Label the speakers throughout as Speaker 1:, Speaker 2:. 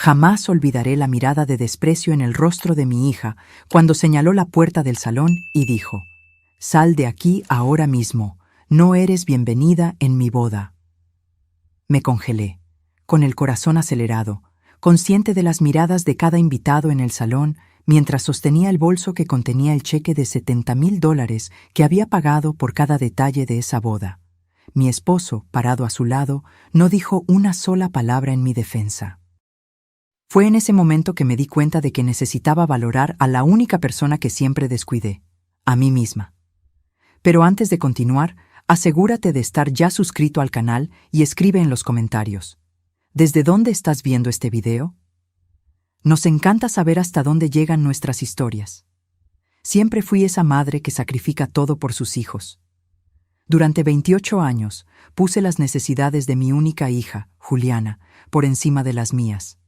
Speaker 1: Jamás olvidaré la mirada de desprecio en el rostro de mi hija cuando señaló la puerta del salón y dijo: «Sal de aquí ahora mismo, no eres bienvenida en mi boda». Me congelé, con el corazón acelerado, consciente de las miradas de cada invitado en el salón mientras sostenía el bolso que contenía el cheque de $70,000 que había pagado por cada detalle de esa boda. Mi esposo, parado a su lado, no dijo una sola palabra en mi defensa. Fue en ese momento que me di cuenta de que necesitaba valorar a la única persona que siempre descuidé, a mí misma. Pero antes de continuar, asegúrate de estar ya suscrito al canal y escribe en los comentarios: ¿desde dónde estás viendo este video? Nos encanta saber hasta dónde llegan nuestras historias. Siempre fui esa madre que sacrifica todo por sus hijos. Durante 28 años puse las necesidades de mi única hija, Juliana, por encima de las mías.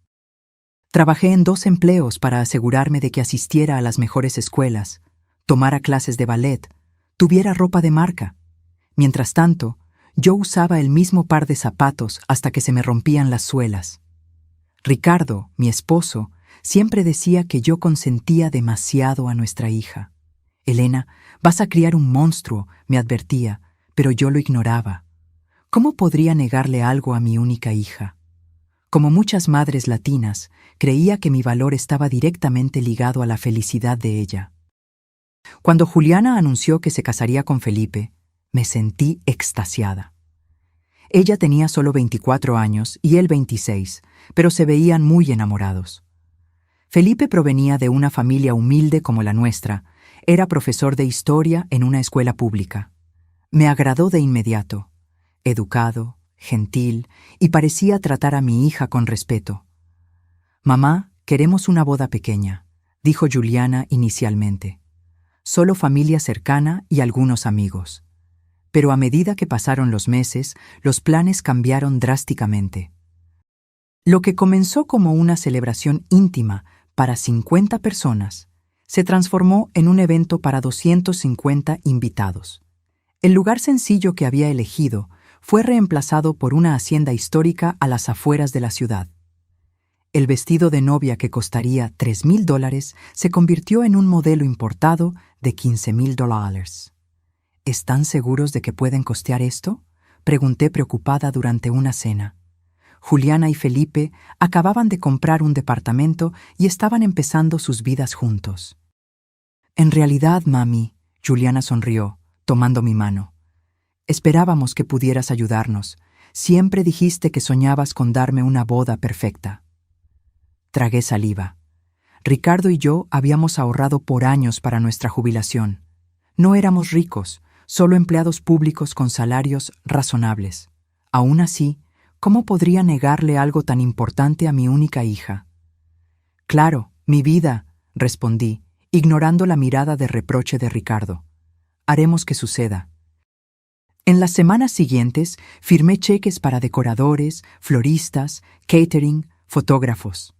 Speaker 1: Trabajé en 2 empleos para asegurarme de que asistiera a las mejores escuelas, tomara clases de ballet, tuviera ropa de marca. Mientras tanto, yo usaba el mismo par de zapatos hasta que se me rompían las suelas. Ricardo, mi esposo, siempre decía que yo consentía demasiado a nuestra hija. «Elena, vas a criar un monstruo», me advertía, pero yo lo ignoraba. ¿Cómo podría negarle algo a mi única hija? Como muchas madres latinas, creía que mi valor estaba directamente ligado a la felicidad de ella. Cuando Juliana anunció que se casaría con Felipe, me sentí extasiada. Ella tenía solo 24 años y él 26, pero se veían muy enamorados. Felipe provenía de una familia humilde como la nuestra, era profesor de historia en una escuela pública. Me agradó de inmediato, educado, gentil, y parecía tratar a mi hija con respeto. «Mamá, queremos una boda pequeña», dijo Juliana inicialmente. «Solo familia cercana y algunos amigos». Pero a medida que pasaron los meses, los planes cambiaron drásticamente. Lo que comenzó como una celebración íntima para 50 personas, se transformó en un evento para 250 invitados. El lugar sencillo que había elegido fue reemplazado por una hacienda histórica a las afueras de la ciudad. El vestido de novia que costaría $3,000 se convirtió en un modelo importado de $15,000. «¿Están seguros de que pueden costear esto?», pregunté preocupada durante una cena. Juliana y Felipe acababan de comprar un departamento y estaban empezando sus vidas juntos. «En realidad, mami», Juliana sonrió, tomando mi mano. «Esperábamos que pudieras ayudarnos. Siempre dijiste que soñabas con darme una boda perfecta». Tragué saliva. Ricardo y yo habíamos ahorrado por años para nuestra jubilación. No éramos ricos, solo empleados públicos con salarios razonables. Aún así, ¿cómo podría negarle algo tan importante a mi única hija? «Claro, mi vida», respondí, ignorando la mirada de reproche de Ricardo. «Haremos que suceda». En las semanas siguientes, firmé cheques para decoradores, floristas, catering, fotógrafos.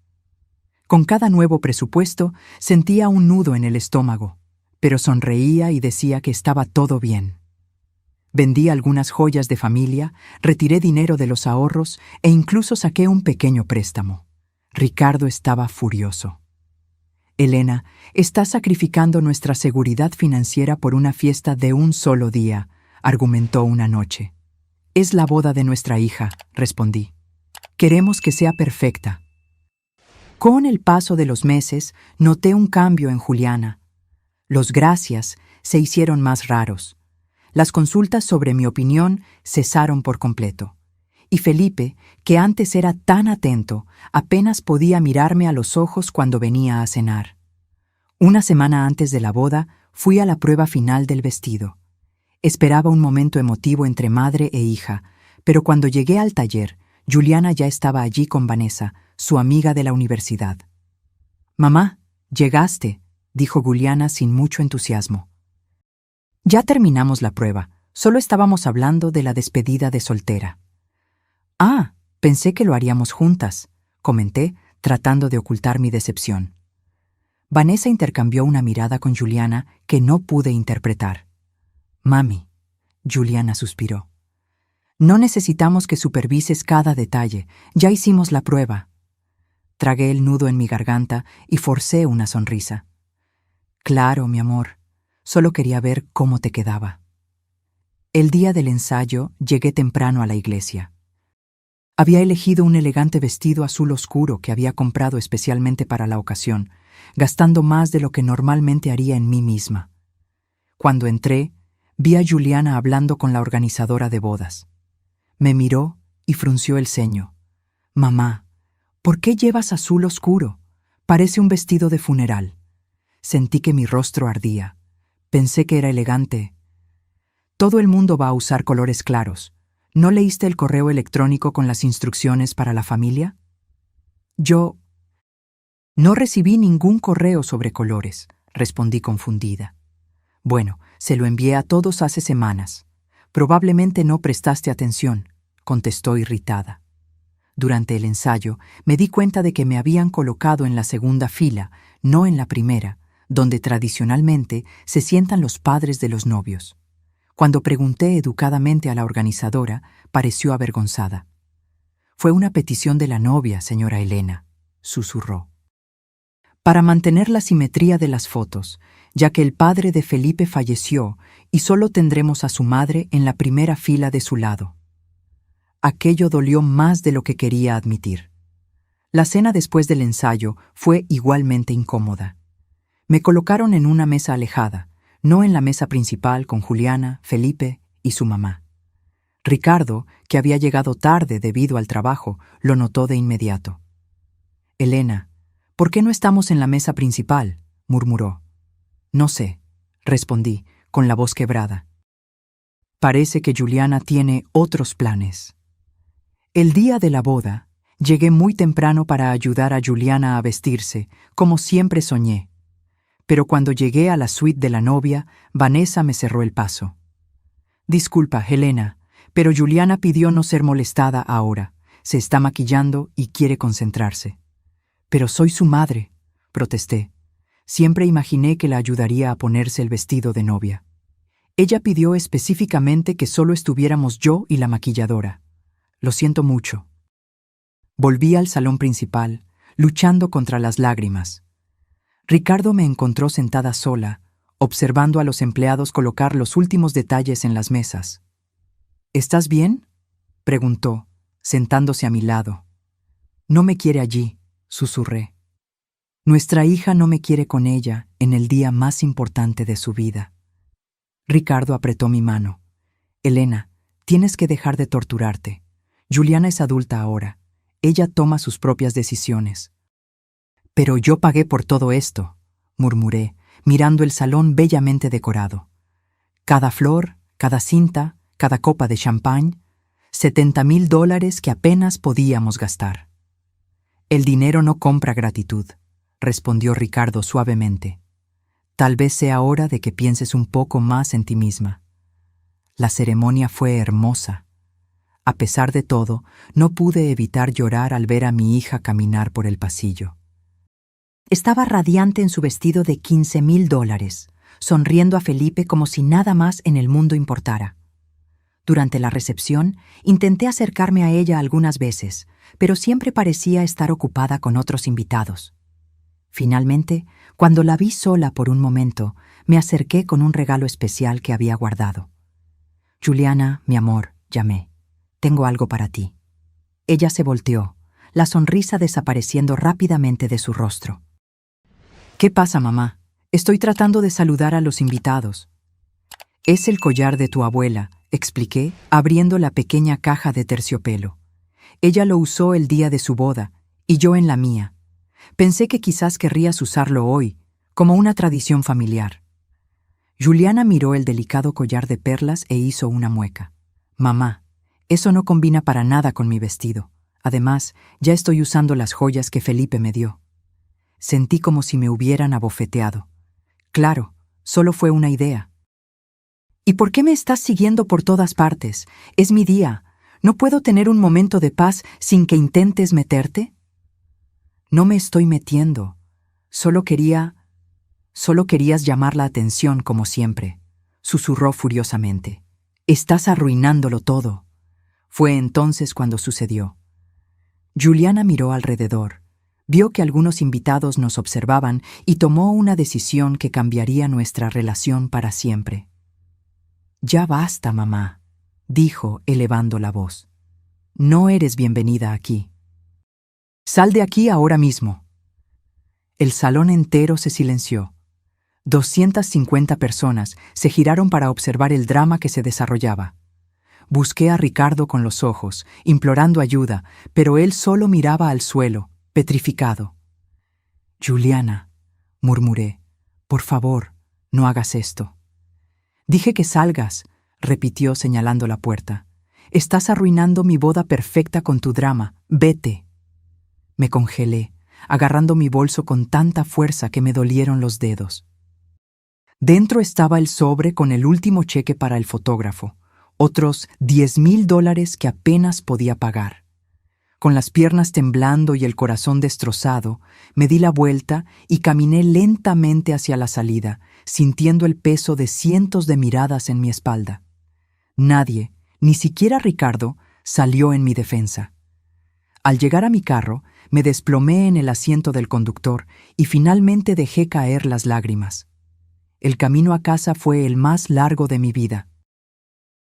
Speaker 1: Con cada nuevo presupuesto, sentía un nudo en el estómago, pero sonreía y decía que estaba todo bien. Vendí algunas joyas de familia, retiré dinero de los ahorros e incluso saqué un pequeño préstamo. Ricardo estaba furioso. «Elena, estás sacrificando nuestra seguridad financiera por una fiesta de un solo día», argumentó una noche. «Es la boda de nuestra hija», respondí. «Queremos que sea perfecta». Con el paso de los meses, noté un cambio en Juliana. Los gracias se hicieron más raros. Las consultas sobre mi opinión cesaron por completo. Y Felipe, que antes era tan atento, apenas podía mirarme a los ojos cuando venía a cenar. Una semana antes de la boda, fui a la prueba final del vestido. Esperaba un momento emotivo entre madre e hija, pero cuando llegué al taller, Juliana ya estaba allí con Vanessa, su amiga de la universidad. «Mamá, llegaste», dijo Juliana sin mucho entusiasmo. «Ya terminamos la prueba, solo estábamos hablando de la despedida de soltera». «Ah, pensé que lo haríamos juntas», comenté, tratando de ocultar mi decepción. Vanessa intercambió una mirada con Juliana que no pude interpretar. «Mami», Juliana suspiró. «No necesitamos que supervises cada detalle, ya hicimos la prueba». Tragué el nudo en mi garganta y forcé una sonrisa. Claro, mi amor, solo quería ver cómo te quedaba. El día del ensayo llegué temprano a la iglesia. Había elegido un elegante vestido azul oscuro que había comprado especialmente para la ocasión, gastando más de lo que normalmente haría en mí misma. Cuando entré, vi a Juliana hablando con la organizadora de bodas. Me miró y frunció el ceño. «Mamá, ¿por qué llevas azul oscuro? Parece un vestido de funeral». Sentí que mi rostro ardía. Pensé que era elegante. Todo el mundo va a usar colores claros. ¿No leíste el correo electrónico con las instrucciones para la familia? Yo no recibí ningún correo sobre colores, respondí confundida. Bueno, se lo envié a todos hace semanas. Probablemente no prestaste atención, contestó irritada. Durante el ensayo, me di cuenta de que me habían colocado en la segunda fila, no en la primera, donde tradicionalmente se sientan los padres de los novios. Cuando pregunté educadamente a la organizadora, pareció avergonzada. «Fue una petición de la novia, señora Elena», susurró. «Para mantener la simetría de las fotos, ya que el padre de Felipe falleció y solo tendremos a su madre en la primera fila de su lado». Aquello dolió más de lo que quería admitir. La cena después del ensayo fue igualmente incómoda. Me colocaron en una mesa alejada, no en la mesa principal con Juliana, Felipe y su mamá. Ricardo, que había llegado tarde debido al trabajo, lo notó de inmediato. «Elena, ¿por qué no estamos en la mesa principal?», murmuró. «No sé», respondí, con la voz quebrada. «Parece que Juliana tiene otros planes». El día de la boda, llegué muy temprano para ayudar a Juliana a vestirse, como siempre soñé. Pero cuando llegué a la suite de la novia, Vanessa me cerró el paso. «Disculpa, Helena, pero Juliana pidió no ser molestada ahora. Se está maquillando y quiere concentrarse». «Pero soy su madre», protesté. Siempre imaginé que la ayudaría a ponerse el vestido de novia. Ella pidió específicamente que solo estuviéramos yo y la maquilladora. «Lo siento mucho». Volví al salón principal, luchando contra las lágrimas. Ricardo me encontró sentada sola, observando a los empleados colocar los últimos detalles en las mesas. «¿Estás bien?», preguntó, sentándose a mi lado. «No me quiere allí», susurré. «Nuestra hija no me quiere con ella en el día más importante de su vida». Ricardo apretó mi mano. «Elena, tienes que dejar de torturarte. Juliana es adulta ahora. Ella toma sus propias decisiones». «Pero yo pagué por todo esto», murmuré, mirando el salón bellamente decorado. Cada flor, cada cinta, cada copa de champán, $70,000 que apenas podíamos gastar. «El dinero no compra gratitud», respondió Ricardo suavemente. «Tal vez sea hora de que pienses un poco más en ti misma». La ceremonia fue hermosa. A pesar de todo, no pude evitar llorar al ver a mi hija caminar por el pasillo. Estaba radiante en su vestido de $15,000, sonriendo a Felipe como si nada más en el mundo importara. Durante la recepción, intenté acercarme a ella algunas veces, pero siempre parecía estar ocupada con otros invitados. Finalmente, cuando la vi sola por un momento, me acerqué con un regalo especial que había guardado. «Juliana, mi amor», llamé. «Tengo algo para ti». Ella se volteó, la sonrisa desapareciendo rápidamente de su rostro. «¿Qué pasa, mamá? Estoy tratando de saludar a los invitados». «Es el collar de tu abuela», expliqué, abriendo la pequeña caja de terciopelo. «Ella lo usó el día de su boda, y yo en la mía. Pensé que quizás querrías usarlo hoy, como una tradición familiar». Juliana miró el delicado collar de perlas e hizo una mueca. «Mamá, eso no combina para nada con mi vestido. Además, ya estoy usando las joyas que Felipe me dio». Sentí como si me hubieran abofeteado. «Claro, solo fue una idea». «¿Y por qué me estás siguiendo por todas partes? Es mi día. ¿No puedo tener un momento de paz sin que intentes meterte?» «No me estoy metiendo. Solo querías llamar la atención como siempre», susurró furiosamente. «Estás arruinándolo todo». Fue entonces cuando sucedió. Juliana miró alrededor. Vio que algunos invitados nos observaban y tomó una decisión que cambiaría nuestra relación para siempre. «Ya basta, mamá», dijo, elevando la voz. «No eres bienvenida aquí. Sal de aquí ahora mismo». El salón entero se silenció. 250 personas se giraron para observar el drama que se desarrollaba. Busqué a Ricardo con los ojos, implorando ayuda, pero él solo miraba al suelo, petrificado. «Juliana», murmuré, «por favor, no hagas esto». «Dije que salgas», repitió señalando la puerta. «Estás arruinando mi boda perfecta con tu drama. Vete». Me congelé, agarrando mi bolso con tanta fuerza que me dolieron los dedos. Dentro estaba el sobre con el último cheque para el fotógrafo, otros $10,000 que apenas podía pagar. Con las piernas temblando y el corazón destrozado, me di la vuelta y caminé lentamente hacia la salida, sintiendo el peso de cientos de miradas en mi espalda. Nadie, ni siquiera Ricardo, salió en mi defensa. Al llegar a mi carro, me desplomé en el asiento del conductor y finalmente dejé caer las lágrimas. El camino a casa fue el más largo de mi vida.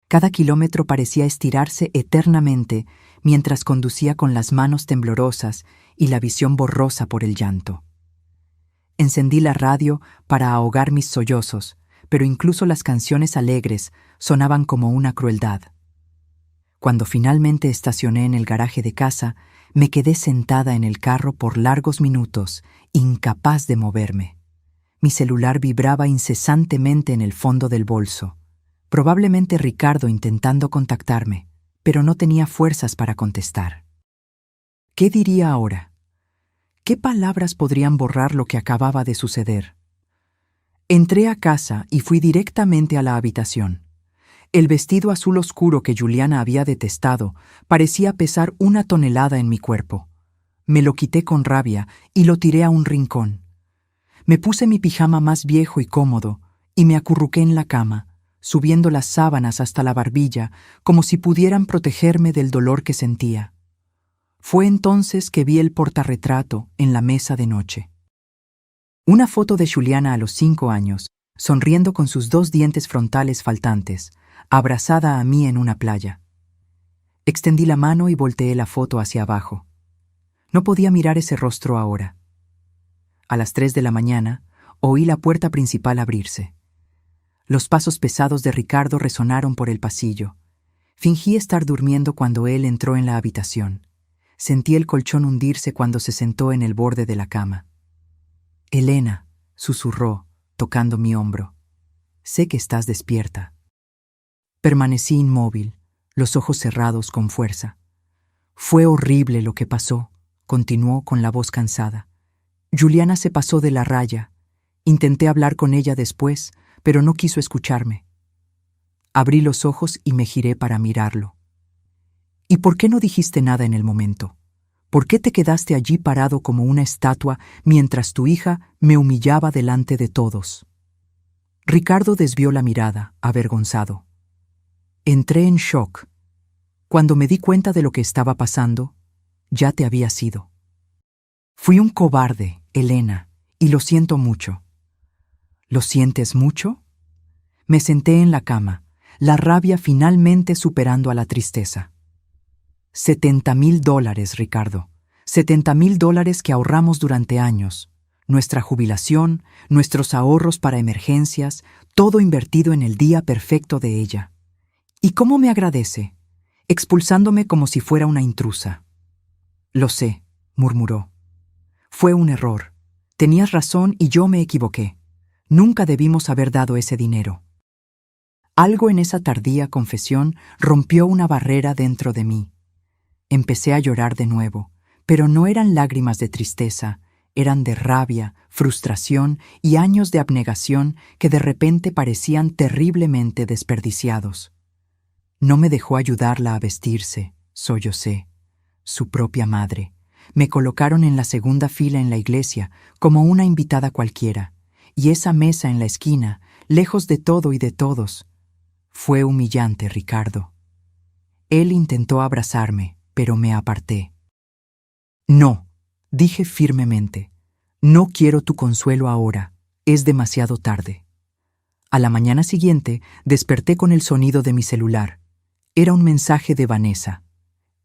Speaker 1: Cada kilómetro parecía estirarse eternamente mientras conducía con las manos temblorosas y la visión borrosa por el llanto. Encendí la radio para ahogar mis sollozos, pero incluso las canciones alegres sonaban como una crueldad. Cuando finalmente estacioné en el garaje de casa, me quedé sentada en el carro por largos minutos, incapaz de moverme. Mi celular vibraba incesantemente en el fondo del bolso. Probablemente Ricardo intentando contactarme, pero no tenía fuerzas para contestar. ¿Qué diría ahora? ¿Qué palabras podrían borrar lo que acababa de suceder? Entré a casa y fui directamente a la habitación. El vestido azul oscuro que Juliana había detestado parecía pesar 1 tonelada en mi cuerpo. Me lo quité con rabia y lo tiré a un rincón. Me puse mi pijama más viejo y cómodo y me acurruqué en la cama, subiendo las sábanas hasta la barbilla como si pudieran protegerme del dolor que sentía. Fue entonces que vi el portarretrato en la mesa de noche. Una foto de Juliana a los 5 años, sonriendo con sus 2 dientes frontales faltantes, abrazada a mí en una playa. Extendí la mano y volteé la foto hacia abajo. No podía mirar ese rostro ahora. A las 3 de la mañana, oí la puerta principal abrirse. Los pasos pesados de Ricardo resonaron por el pasillo. Fingí estar durmiendo cuando él entró en la habitación. Sentí el colchón hundirse cuando se sentó en el borde de la cama. «Elena», susurró, tocando mi hombro. «Sé que estás despierta». Permanecí inmóvil, los ojos cerrados con fuerza. «Fue horrible lo que pasó», continuó con la voz cansada. «Juliana se pasó de la raya. Intenté hablar con ella después, pero no quiso escucharme». Abrí los ojos y me giré para mirarlo. «¿Y por qué no dijiste nada en el momento? ¿Por qué te quedaste allí parado como una estatua mientras tu hija me humillaba delante de todos?» Ricardo desvió la mirada, avergonzado. Entré en shock. Cuando me di cuenta de lo que estaba pasando, ya te habías ido. «Fui un cobarde, Elena, y lo siento mucho». «¿Lo sientes mucho?» Me senté en la cama, la rabia finalmente superando a la tristeza. $70,000, Ricardo. $70,000 que ahorramos durante años. Nuestra jubilación, nuestros ahorros para emergencias, todo invertido en el día perfecto de ella. ¿Y cómo me agradece? Expulsándome como si fuera una intrusa. «Lo sé», murmuró. «Fue un error. Tenías razón y yo me equivoqué. Nunca debimos haber dado ese dinero». Algo en esa tardía confesión rompió una barrera dentro de mí. Empecé a llorar de nuevo, pero no eran lágrimas de tristeza, eran de rabia, frustración y años de abnegación que de repente parecían terriblemente desperdiciados. No me dejó ayudarla a vestirse, sollocé. Su propia madre. Me colocaron en la segunda fila en la iglesia, como una invitada cualquiera, y esa mesa en la esquina, lejos de todo y de todos. Fue humillante, Ricardo. Él intentó abrazarme, pero me aparté. «No», Dije firmemente, no quiero tu consuelo ahora, es demasiado tarde. A la mañana siguiente desperté con el sonido de mi celular. Era un mensaje de Vanessa.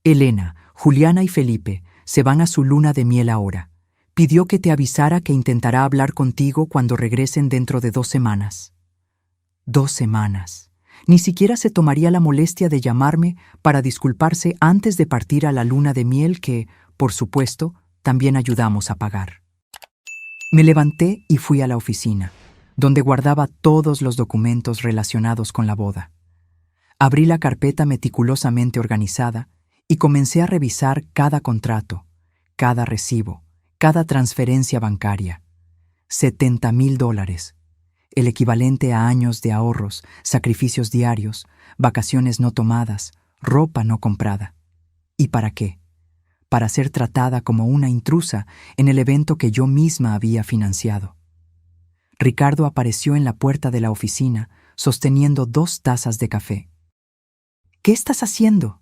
Speaker 1: Elena, Juliana y Felipe se van a su luna de miel ahora. Pidió que te avisara que intentará hablar contigo cuando regresen dentro de 2 semanas. 2 semanas. Ni siquiera se tomaría la molestia de llamarme para disculparse antes de partir a la luna de miel que, por supuesto, también ayudamos a pagar. Me levanté y fui a la oficina, donde guardaba todos los documentos relacionados con la boda. Abrí la carpeta meticulosamente organizada y comencé a revisar cada contrato, cada recibo, cada transferencia bancaria. $70,000, el equivalente a años de ahorros, sacrificios diarios, vacaciones no tomadas, ropa no comprada. ¿Y para qué? Para ser tratada como una intrusa en el evento que yo misma había financiado. Ricardo apareció en la puerta de la oficina, sosteniendo 2 tazas de café. ¿Qué estás haciendo?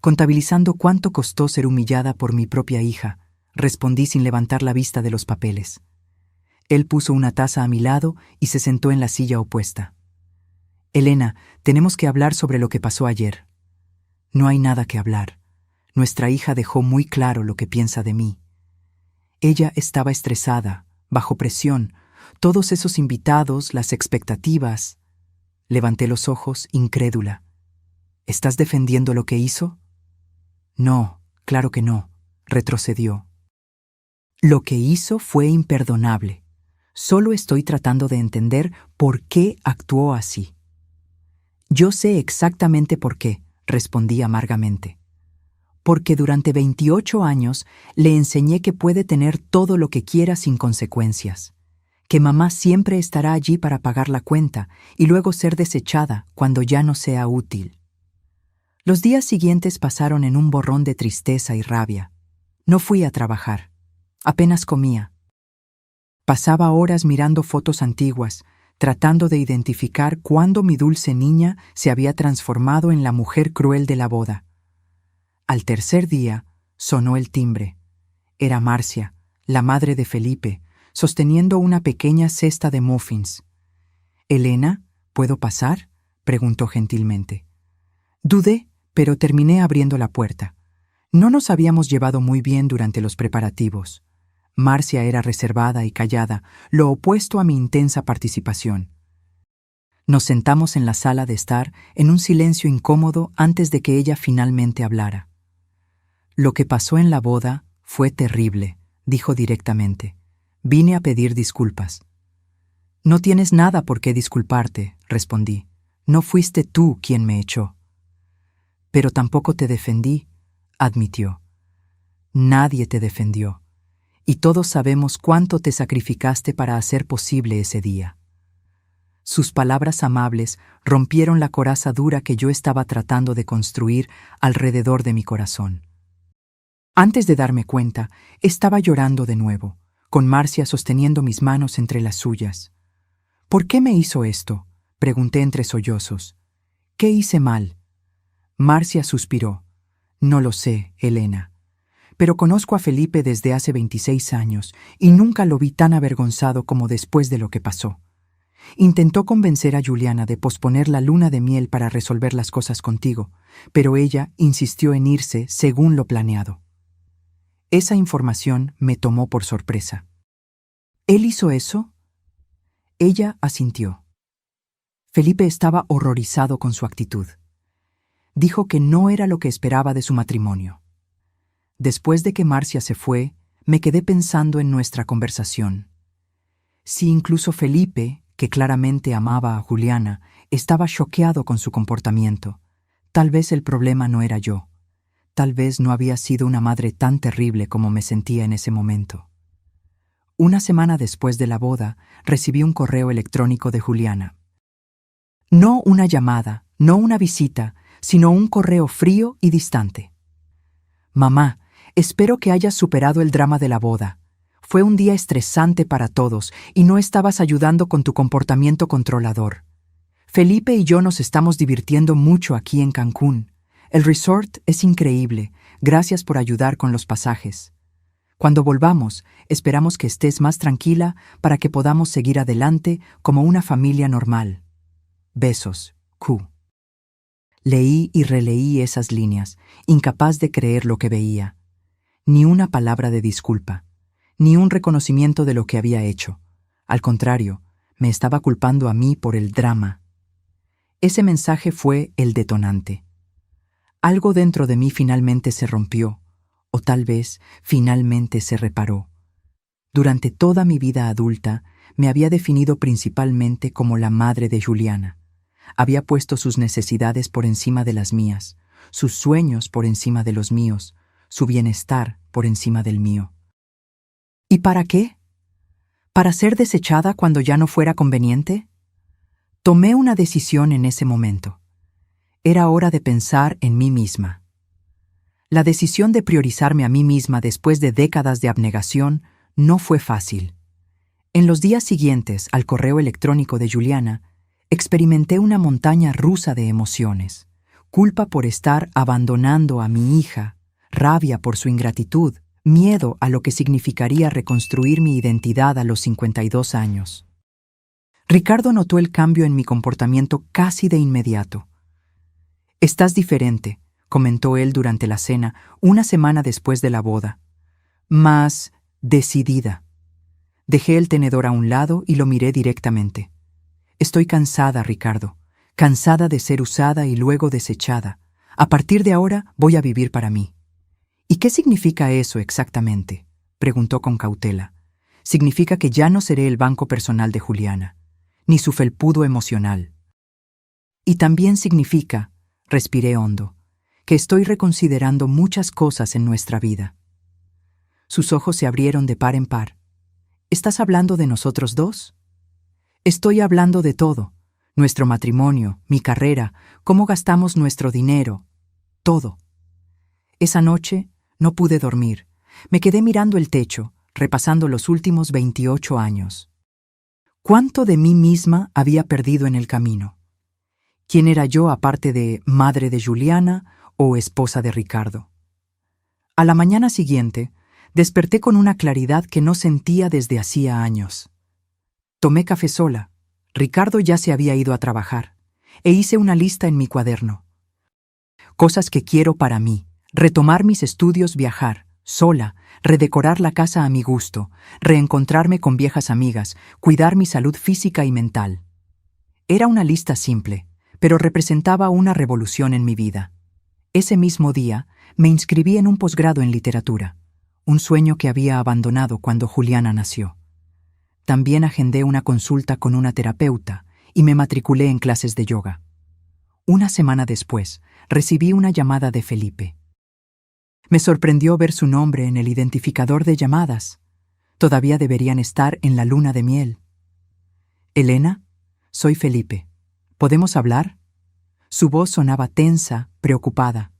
Speaker 1: Contabilizando cuánto costó ser humillada por mi propia hija, respondí sin levantar la vista de los papeles. Él puso una taza a mi lado y se sentó en la silla opuesta. Elena, tenemos que hablar sobre lo que pasó ayer. No hay nada que hablar. Nuestra hija dejó muy claro lo que piensa de mí. Ella estaba estresada, bajo presión, todos esos invitados, las expectativas. Levanté los ojos, incrédula. ¿Estás defendiendo lo que hizo? No, claro que no, retrocedió. Lo que hizo fue imperdonable. Solo estoy tratando de entender por qué actuó así. Yo sé exactamente por qué, respondí amargamente. Porque durante 28 años le enseñé que puede tener todo lo que quiera sin consecuencias, que mamá siempre estará allí para pagar la cuenta y luego ser desechada cuando ya no sea útil. Los días siguientes pasaron en un borrón de tristeza y rabia. No fui a trabajar. Apenas comía. Pasaba horas mirando fotos antiguas, tratando de identificar cuándo mi dulce niña se había transformado en la mujer cruel de la boda. Al tercer día, sonó el timbre. Era Marcia, la madre de Felipe, sosteniendo una pequeña cesta de muffins. «Elena, ¿puedo pasar?», preguntó gentilmente. Dudé, pero terminé abriendo la puerta. No nos habíamos llevado muy bien durante los preparativos. Marcia era reservada y callada, lo opuesto a mi intensa participación. Nos sentamos en la sala de estar en un silencio incómodo antes de que ella finalmente hablara. «Lo que pasó en la boda fue terrible», dijo directamente. «Vine a pedir disculpas». «No tienes nada por qué disculparte», respondí. «No fuiste tú quien me echó». «Pero tampoco te defendí», admitió. «Nadie te defendió. Y todos sabemos cuánto te sacrificaste para hacer posible ese día». Sus palabras amables rompieron la coraza dura que yo estaba tratando de construir alrededor de mi corazón. Antes de darme cuenta, estaba llorando de nuevo, con Marcia sosteniendo mis manos entre las suyas. «¿Por qué me hizo esto?», pregunté entre sollozos. «¿Qué hice mal?». Marcia suspiró. «No lo sé, Elena. Pero conozco a Felipe desde hace 26 años y nunca lo vi tan avergonzado como después de lo que pasó. Intentó convencer a Juliana de posponer la luna de miel para resolver las cosas contigo, pero ella insistió en irse según lo planeado». Esa información me tomó por sorpresa. «¿Él hizo eso?». Ella asintió. Felipe estaba horrorizado con su actitud. Dijo que no era lo que esperaba de su matrimonio. Después de que Marcia se fue, me quedé pensando en nuestra conversación. Si incluso Felipe, que claramente amaba a Juliana, estaba choqueado con su comportamiento, tal vez el problema no era yo. Tal vez no había sido una madre tan terrible como me sentía en ese momento. Una semana después de la boda, recibí un correo electrónico de Juliana. No una llamada, no una visita, sino un correo frío y distante. «Mamá, espero que hayas superado el drama de la boda. Fue un día estresante para todos y no estabas ayudando con tu comportamiento controlador. Felipe y yo nos estamos divirtiendo mucho aquí en Cancún. El resort es increíble. Gracias por ayudar con los pasajes. Cuando volvamos, esperamos que estés más tranquila para que podamos seguir adelante como una familia normal. Besos, Q. Leí y releí esas líneas, incapaz de creer lo que veía. Ni una palabra de disculpa, ni un reconocimiento de lo que había hecho. Al contrario, me estaba culpando a mí por el drama. Ese mensaje fue el detonante. Algo dentro de mí finalmente se rompió, o tal vez finalmente se reparó. Durante toda mi vida adulta me había definido principalmente como la madre de Juliana. Había puesto sus necesidades por encima de las mías, sus sueños por encima de los míos, su bienestar por encima del mío. ¿Y para qué? ¿Para ser desechada cuando ya no fuera conveniente? Tomé una decisión en ese momento. Era hora de pensar en mí misma. La decisión de priorizarme a mí misma después de décadas de abnegación no fue fácil. En los días siguientes al correo electrónico de Juliana, experimenté una montaña rusa de emociones. Culpa por estar abandonando a mi hija, rabia por su ingratitud, miedo a lo que significaría reconstruir mi identidad a los 52 años. Ricardo notó el cambio en mi comportamiento casi de inmediato. «Estás diferente», comentó él durante la cena, una semana después de la boda. «Más decidida». Dejé el tenedor a un lado y lo miré directamente. «Estoy cansada, Ricardo, cansada de ser usada y luego desechada. A partir de ahora voy a vivir para mí». «¿Y qué significa eso exactamente?», preguntó con cautela. «Significa que ya no seré el banco personal de Juliana, ni su felpudo emocional. Y también significa», respiré hondo, «que estoy reconsiderando muchas cosas en nuestra vida». Sus ojos se abrieron de par en par. «¿Estás hablando de nosotros dos?» «Estoy hablando de todo. Nuestro matrimonio, mi carrera, cómo gastamos nuestro dinero, todo». Esa noche no pude dormir. Me quedé mirando el techo, repasando los últimos 28 años. ¿Cuánto de mí misma había perdido en el camino? ¿Quién era yo aparte de madre de Juliana o esposa de Ricardo? A la mañana siguiente, desperté con una claridad que no sentía desde hacía años. Tomé café sola. Ricardo ya se había ido a trabajar, e hice una lista en mi cuaderno. Cosas que quiero para mí: retomar mis estudios, viajar, sola, redecorar la casa a mi gusto, reencontrarme con viejas amigas, cuidar mi salud física y mental. Era una lista simple, pero representaba una revolución en mi vida. Ese mismo día, me inscribí en un posgrado en literatura, un sueño que había abandonado cuando Juliana nació. También agendé una consulta con una terapeuta y me matriculé en clases de yoga. Una semana después, recibí una llamada de Felipe. Me sorprendió ver su nombre en el identificador de llamadas. Todavía deberían estar en la luna de miel. «Elena, soy Felipe. ¿Podemos hablar?». Su voz sonaba tensa, preocupada.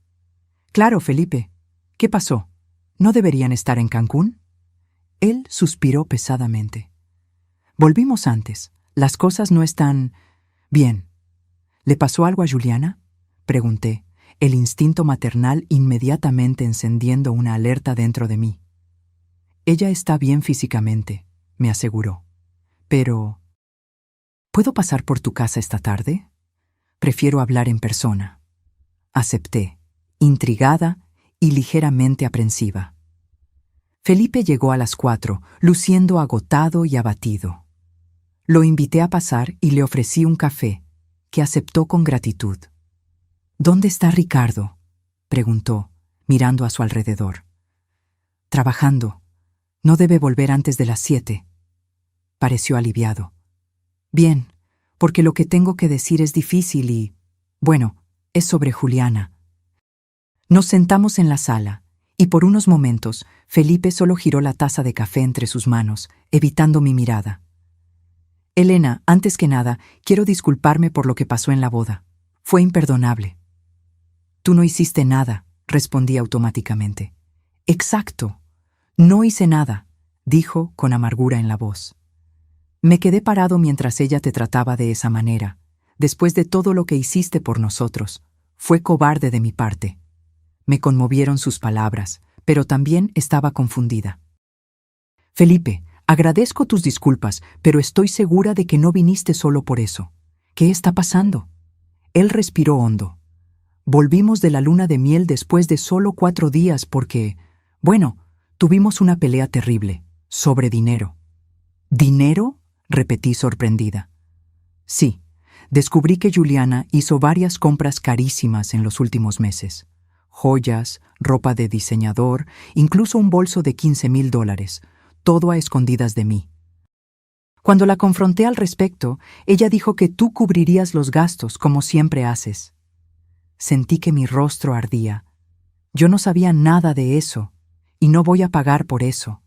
Speaker 1: «Claro, Felipe. ¿Qué pasó? ¿No deberían estar en Cancún?». Él suspiró pesadamente. «Volvimos antes. Las cosas no están bien». «¿Le pasó algo a Juliana?», pregunté, el instinto maternal inmediatamente encendiendo una alerta dentro de mí. «Ella está bien físicamente», me aseguró. «Pero... ¿puedo pasar por tu casa esta tarde? Prefiero hablar en persona». Acepté, intrigada y ligeramente aprensiva. Felipe llegó a las 4, luciendo agotado y abatido. Lo invité a pasar y le ofrecí un café, que aceptó con gratitud. «¿Dónde está Ricardo?», preguntó, mirando a su alrededor. «Trabajando. No debe volver antes de las 7». Pareció aliviado. «Bien, porque lo que tengo que decir es difícil y, bueno, es sobre Juliana». Nos sentamos en la sala, y por unos momentos Felipe solo giró la taza de café entre sus manos, evitando mi mirada. «Elena, antes que nada, quiero disculparme por lo que pasó en la boda. Fue imperdonable». «Tú no hiciste nada», respondí automáticamente. «Exacto. No hice nada», dijo con amargura en la voz. «Me quedé parado mientras ella te trataba de esa manera, después de todo lo que hiciste por nosotros. Fue cobarde de mi parte». Me conmovieron sus palabras, pero también estaba confundida. Felipe, agradezco tus disculpas, pero estoy segura de que no viniste solo por eso. ¿Qué está pasando? Él respiró hondo. Volvimos de la luna de miel después de solo 4 días porque, bueno, tuvimos una pelea terrible, sobre dinero. ¿Dinero?, repetí sorprendida. Sí, descubrí que Juliana hizo varias compras carísimas en los últimos meses. Joyas, ropa de diseñador, incluso un bolso de $15,000, todo a escondidas de mí. Cuando la confronté al respecto, ella dijo que tú cubrirías los gastos como siempre haces. Sentí que mi rostro ardía. Yo no sabía nada de eso, y no voy a pagar por eso.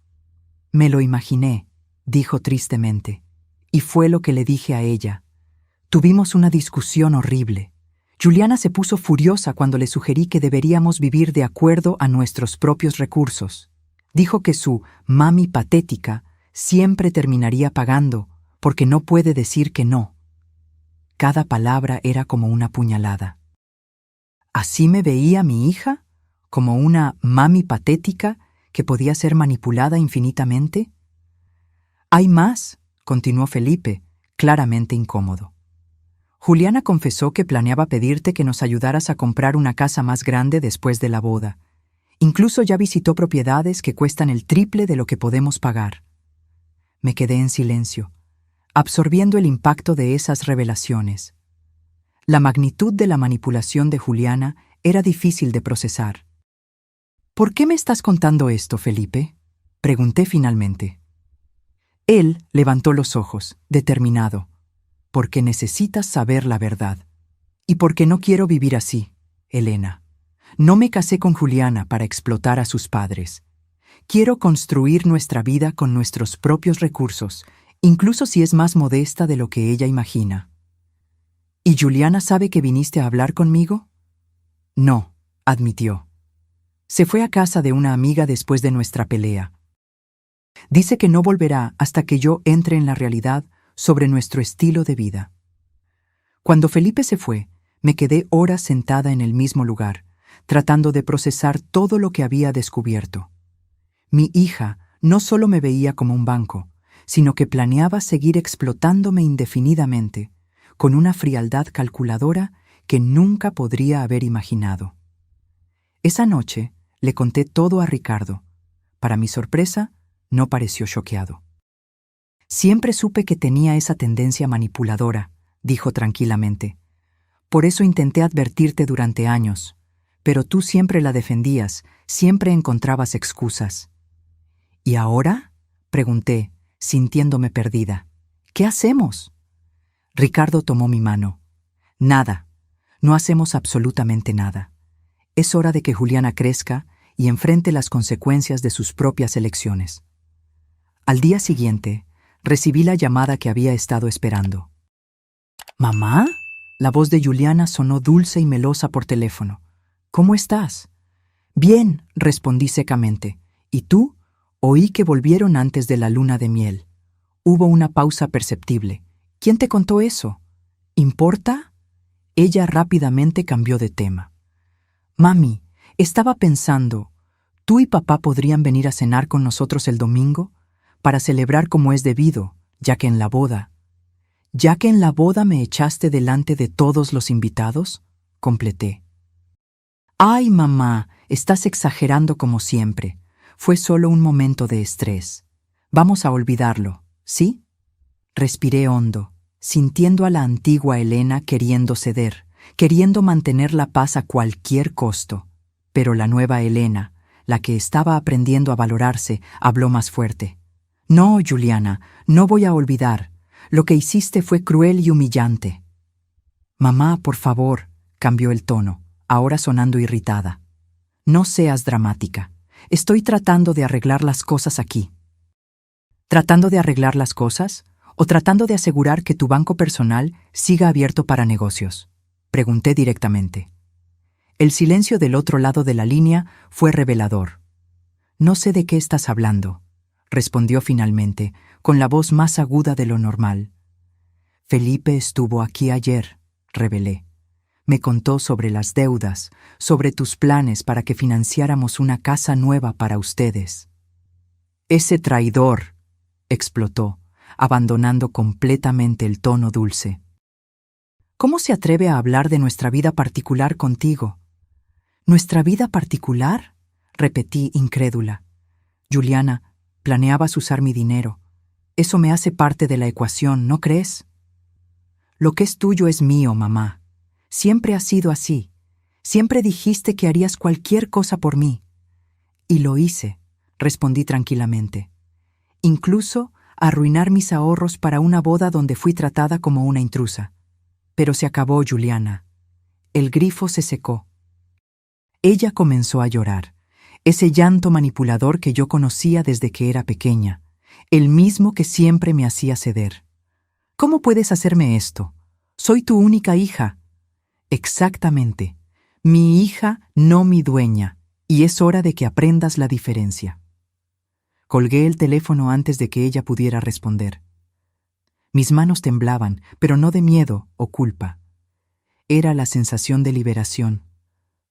Speaker 1: Me lo imaginé, dijo tristemente, y fue lo que le dije a ella. Tuvimos una discusión horrible. Juliana se puso furiosa cuando le sugerí que deberíamos vivir de acuerdo a nuestros propios recursos. Dijo que su mami patética siempre terminaría pagando, porque no puede decir que no. Cada palabra era como una puñalada. ¿Así me veía mi hija? ¿Como una mami patética que podía ser manipulada infinitamente? Hay más, continuó Felipe, claramente incómodo. Juliana confesó que planeaba pedirte que nos ayudaras a comprar una casa más grande después de la boda. Incluso ya visitó propiedades que cuestan el triple de lo que podemos pagar. Me quedé en silencio, absorbiendo el impacto de esas revelaciones. La magnitud de la manipulación de Juliana era difícil de procesar. ¿Por qué me estás contando esto, Felipe?, pregunté finalmente. Él levantó los ojos, determinado. Porque necesitas saber la verdad. Y porque no quiero vivir así, Elena. No me casé con Juliana para explotar a sus padres. Quiero construir nuestra vida con nuestros propios recursos, incluso si es más modesta de lo que ella imagina. ¿Y Juliana sabe que viniste a hablar conmigo? No, admitió. Se fue a casa de una amiga después de nuestra pelea. Dice que no volverá hasta que yo entre en la realidad sobre nuestro estilo de vida. Cuando Felipe se fue, me quedé horas sentada en el mismo lugar, tratando de procesar todo lo que había descubierto. Mi hija no solo me veía como un banco, sino que planeaba seguir explotándome indefinidamente, con una frialdad calculadora que nunca podría haber imaginado. Esa noche le conté todo a Ricardo. Para mi sorpresa, no pareció choqueado. Siempre supe que tenía esa tendencia manipuladora, dijo tranquilamente. Por eso intenté advertirte durante años, pero tú siempre la defendías, siempre encontrabas excusas. ¿Y ahora?, pregunté, sintiéndome perdida. ¿Qué hacemos? Ricardo tomó mi mano. Nada. No hacemos absolutamente nada. Es hora de que Juliana crezca y enfrente las consecuencias de sus propias elecciones. Al día siguiente, recibí la llamada que había estado esperando. ¿Mamá? La voz de Juliana sonó dulce y melosa por teléfono. ¿Cómo estás? Bien, respondí secamente. ¿Y tú? Oí que volvieron antes de la luna de miel. Hubo una pausa perceptible. ¿Quién te contó eso? ¿Importa? Ella rápidamente cambió de tema. Mami, estaba pensando, ¿tú y papá podrían venir a cenar con nosotros el domingo? Para celebrar como es debido, ya que en la boda me echaste delante de todos los invitados, completé. Ay, mamá, estás exagerando como siempre. Fue solo un momento de estrés. Vamos a olvidarlo, ¿sí? Respiré hondo, sintiendo a la antigua Elena queriendo ceder, queriendo mantener la paz a cualquier costo. Pero la nueva Elena, la que estaba aprendiendo a valorarse, habló más fuerte. No, Juliana, no voy a olvidar. Lo que hiciste fue cruel y humillante. Mamá, por favor, cambió el tono, ahora sonando irritada. No seas dramática. Estoy tratando de arreglar las cosas aquí. ¿Tratando de arreglar las cosas? ¿O tratando de asegurar que tu banco personal siga abierto para negocios? Pregunté directamente. El silencio del otro lado de la línea fue revelador. No sé de qué estás hablando, respondió finalmente, con la voz más aguda de lo normal. Felipe estuvo aquí ayer, revelé. Me contó sobre las deudas, sobre tus planes para que financiáramos una casa nueva para ustedes. Ese traidor, explotó, abandonando completamente el tono dulce. ¿Cómo se atreve a hablar de nuestra vida particular contigo? ¿Nuestra vida particular? Repetí, incrédula. Juliana, planeabas usar mi dinero. Eso me hace parte de la ecuación, ¿no crees? Lo que es tuyo es mío, mamá. Siempre ha sido así. Siempre dijiste que harías cualquier cosa por mí. Y lo hice, respondí tranquilamente. Incluso arruinar mis ahorros para una boda donde fui tratada como una intrusa. Pero se acabó, Juliana. El grifo se secó. Ella comenzó a llorar, ese llanto manipulador que yo conocía desde que era pequeña, el mismo que siempre me hacía ceder. ¿Cómo puedes hacerme esto? Soy tu única hija. Exactamente. Mi hija, no mi dueña, y es hora de que aprendas la diferencia. Colgué el teléfono antes de que ella pudiera responder. Mis manos temblaban, pero no de miedo o culpa. Era la sensación de liberación,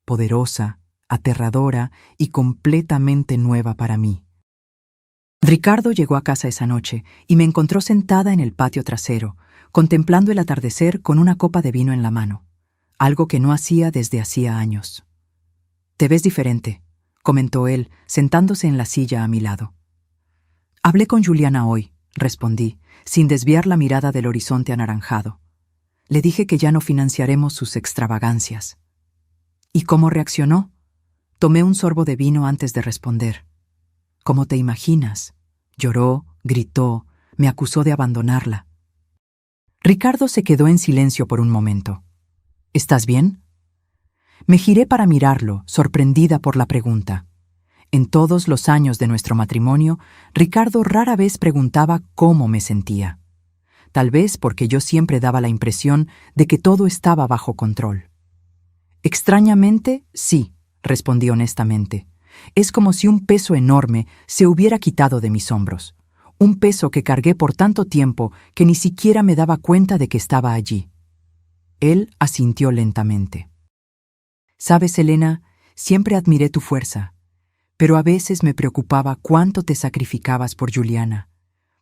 Speaker 1: poderosa, aterradora y completamente nueva para mí. Ricardo llegó a casa esa noche y me encontró sentada en el patio trasero, contemplando el atardecer con una copa de vino en la mano, algo que no hacía desde hacía años. «Te ves diferente», comentó él, sentándose en la silla a mi lado. «Hablé con Juliana hoy», respondí, sin desviar la mirada del horizonte anaranjado. Le dije que ya no financiaremos sus extravagancias. ¿Y cómo reaccionó? Tomé un sorbo de vino antes de responder. ¿Cómo te imaginas? Lloró, gritó, me acusó de abandonarla. Ricardo se quedó en silencio por un momento. ¿Estás bien? Me giré para mirarlo, sorprendida por la pregunta. En todos los años de nuestro matrimonio, Ricardo rara vez preguntaba cómo me sentía. Tal vez porque yo siempre daba la impresión de que todo estaba bajo control. Extrañamente, sí, respondí honestamente. Es como si un peso enorme se hubiera quitado de mis hombros. Un peso que cargué por tanto tiempo que ni siquiera me daba cuenta de que estaba allí. Él asintió lentamente. Sabes, Elena, siempre admiré tu fuerza, pero a veces me preocupaba cuánto te sacrificabas por Juliana,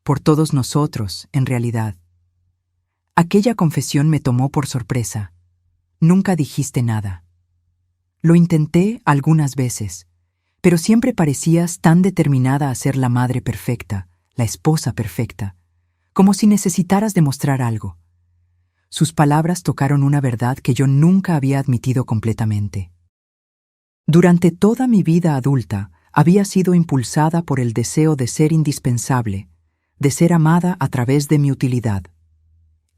Speaker 1: por todos nosotros, en realidad. Aquella confesión me tomó por sorpresa. Nunca dijiste nada. Lo intenté algunas veces, pero siempre parecías tan determinada a ser la madre perfecta, la esposa perfecta, como si necesitaras demostrar algo. Sus palabras tocaron una verdad que yo nunca había admitido completamente. Durante toda mi vida adulta, había sido impulsada por el deseo de ser indispensable, de ser amada a través de mi utilidad.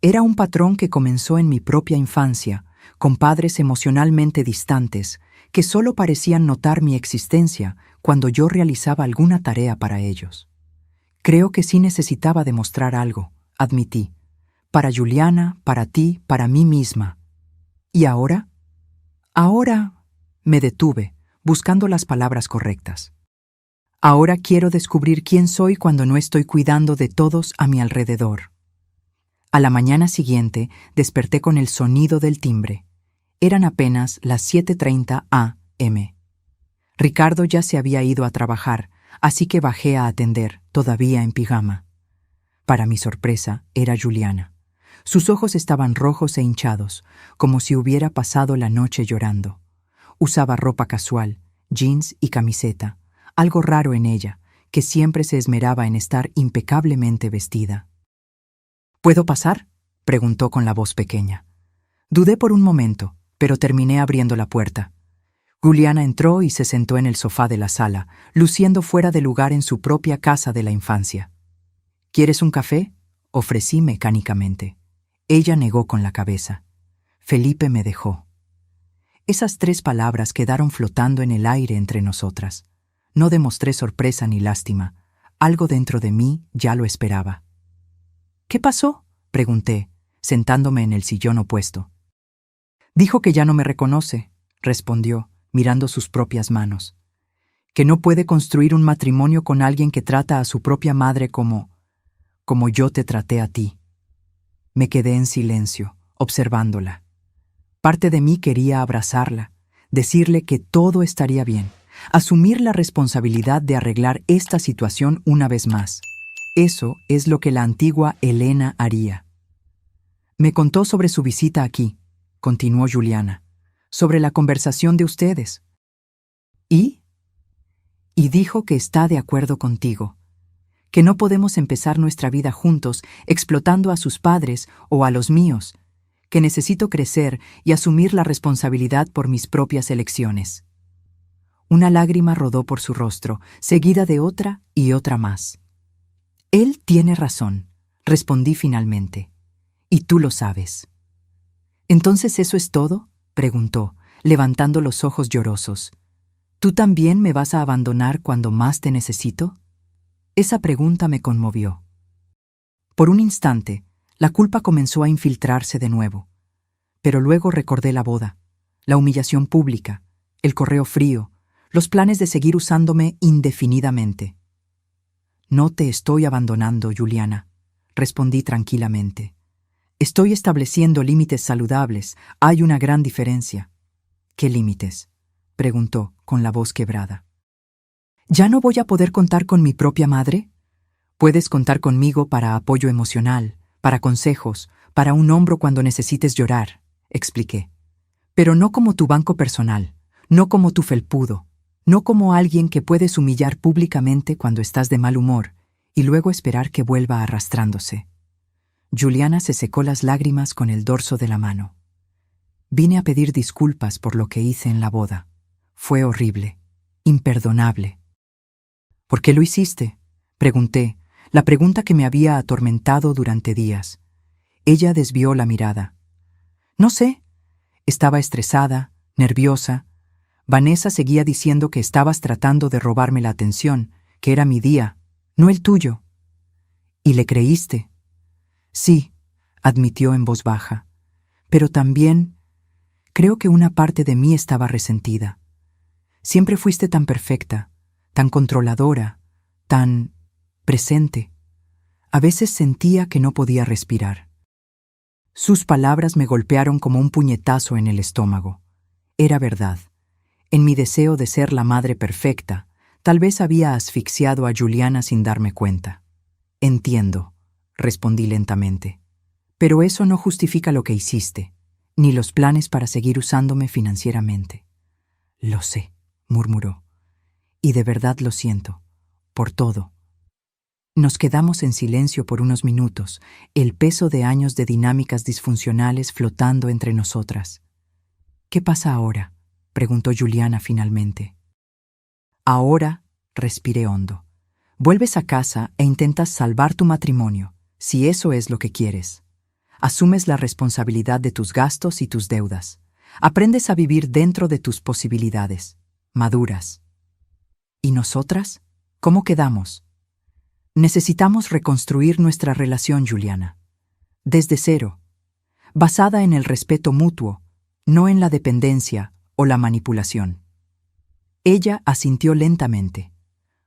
Speaker 1: Era un patrón que comenzó en mi propia infancia, con padres emocionalmente distantes, que solo parecían notar mi existencia cuando yo realizaba alguna tarea para ellos. Creo que sí necesitaba demostrar algo, admití. Para Juliana, para ti, para mí misma. ¿Y ahora? Ahora me detuve, buscando las palabras correctas. Ahora quiero descubrir quién soy cuando no estoy cuidando de todos a mi alrededor. A la mañana siguiente desperté con el sonido del timbre. Eran apenas las 7:30 a.m. Ricardo ya se había ido a trabajar, así que bajé a atender, todavía en pijama. Para mi sorpresa, era Juliana. Sus ojos estaban rojos e hinchados, como si hubiera pasado la noche llorando. Usaba ropa casual, jeans y camiseta, algo raro en ella, que siempre se esmeraba en estar impecablemente vestida. ¿Puedo pasar?, preguntó con la voz pequeña. Dudé por un momento, pero terminé abriendo la puerta. Juliana entró y se sentó en el sofá de la sala, luciendo fuera de lugar en su propia casa de la infancia. ¿Quieres un café?, ofrecí mecánicamente. Ella negó con la cabeza. Felipe me dejó. Esas 3 palabras quedaron flotando en el aire entre nosotras. No demostré sorpresa ni lástima. Algo dentro de mí ya lo esperaba. ¿Qué pasó?, pregunté, sentándome en el sillón opuesto. Dijo que ya no me reconoce, respondió, mirando sus propias manos. Que no puede construir un matrimonio con alguien que trata a su propia madre como yo te traté a ti. Me quedé en silencio, observándola. Parte de mí quería abrazarla, decirle que todo estaría bien, asumir la responsabilidad de arreglar esta situación una vez más. Eso es lo que la antigua Elena haría. Me contó sobre su visita aquí, continuó Juliana, sobre la conversación de ustedes. ¿Y? Y dijo que está de acuerdo contigo, que no podemos empezar nuestra vida juntos explotando a sus padres o a los míos, que necesito crecer y asumir la responsabilidad por mis propias elecciones. Una lágrima rodó por su rostro, seguida de otra y otra más. Él tiene razón, respondí finalmente. Y tú lo sabes. ¿Entonces eso es todo?, preguntó, levantando los ojos llorosos. ¿Tú también me vas a abandonar cuando más te necesito? Esa pregunta me conmovió. Por un instante, la culpa comenzó a infiltrarse de nuevo. Pero luego recordé la boda, la humillación pública, el correo frío, los planes de seguir usándome indefinidamente. No te estoy abandonando, Juliana, respondí tranquilamente. Estoy estableciendo límites saludables. Hay una gran diferencia. ¿Qué límites?, preguntó, con la voz quebrada. ¿Ya no voy a poder contar con mi propia madre? Puedes contar conmigo para apoyo emocional, para consejos, para un hombro cuando necesites llorar, expliqué. Pero no como tu banco personal, no como tu felpudo, no como alguien que puedes humillar públicamente cuando estás de mal humor y luego esperar que vuelva arrastrándose. Juliana se secó las lágrimas con el dorso de la mano. Vine a pedir disculpas por lo que hice en la boda. Fue horrible, imperdonable. ¿Por qué lo hiciste?, pregunté, la pregunta que me había atormentado durante días. Ella desvió la mirada. No sé. Estaba estresada, nerviosa. Vanessa seguía diciendo que estabas tratando de robarme la atención, que era mi día, no el tuyo. ¿Y le creíste? Sí, admitió en voz baja, pero también creo que una parte de mí estaba resentida. Siempre fuiste tan perfecta, tan controladora, tan presente. A veces sentía que no podía respirar. Sus palabras me golpearon como un puñetazo en el estómago. Era verdad. En mi deseo de ser la madre perfecta, tal vez había asfixiado a Juliana sin darme cuenta. Entiendo, respondí lentamente. Pero eso no justifica lo que hiciste, ni los planes para seguir usándome financieramente. Lo sé, murmuró. Y de verdad lo siento, por todo. Nos quedamos en silencio por unos minutos, el peso de años de dinámicas disfuncionales flotando entre nosotras. ¿Qué pasa ahora?, preguntó Juliana finalmente. Ahora, respiré hondo. Vuelves a casa e intentas salvar tu matrimonio, si eso es lo que quieres. Asumes la responsabilidad de tus gastos y tus deudas. Aprendes a vivir dentro de tus posibilidades. Maduras. ¿Y nosotras? ¿Cómo quedamos? Necesitamos reconstruir nuestra relación, Juliana. Desde cero. Basada en el respeto mutuo, no en la dependencia o la manipulación. Ella asintió lentamente,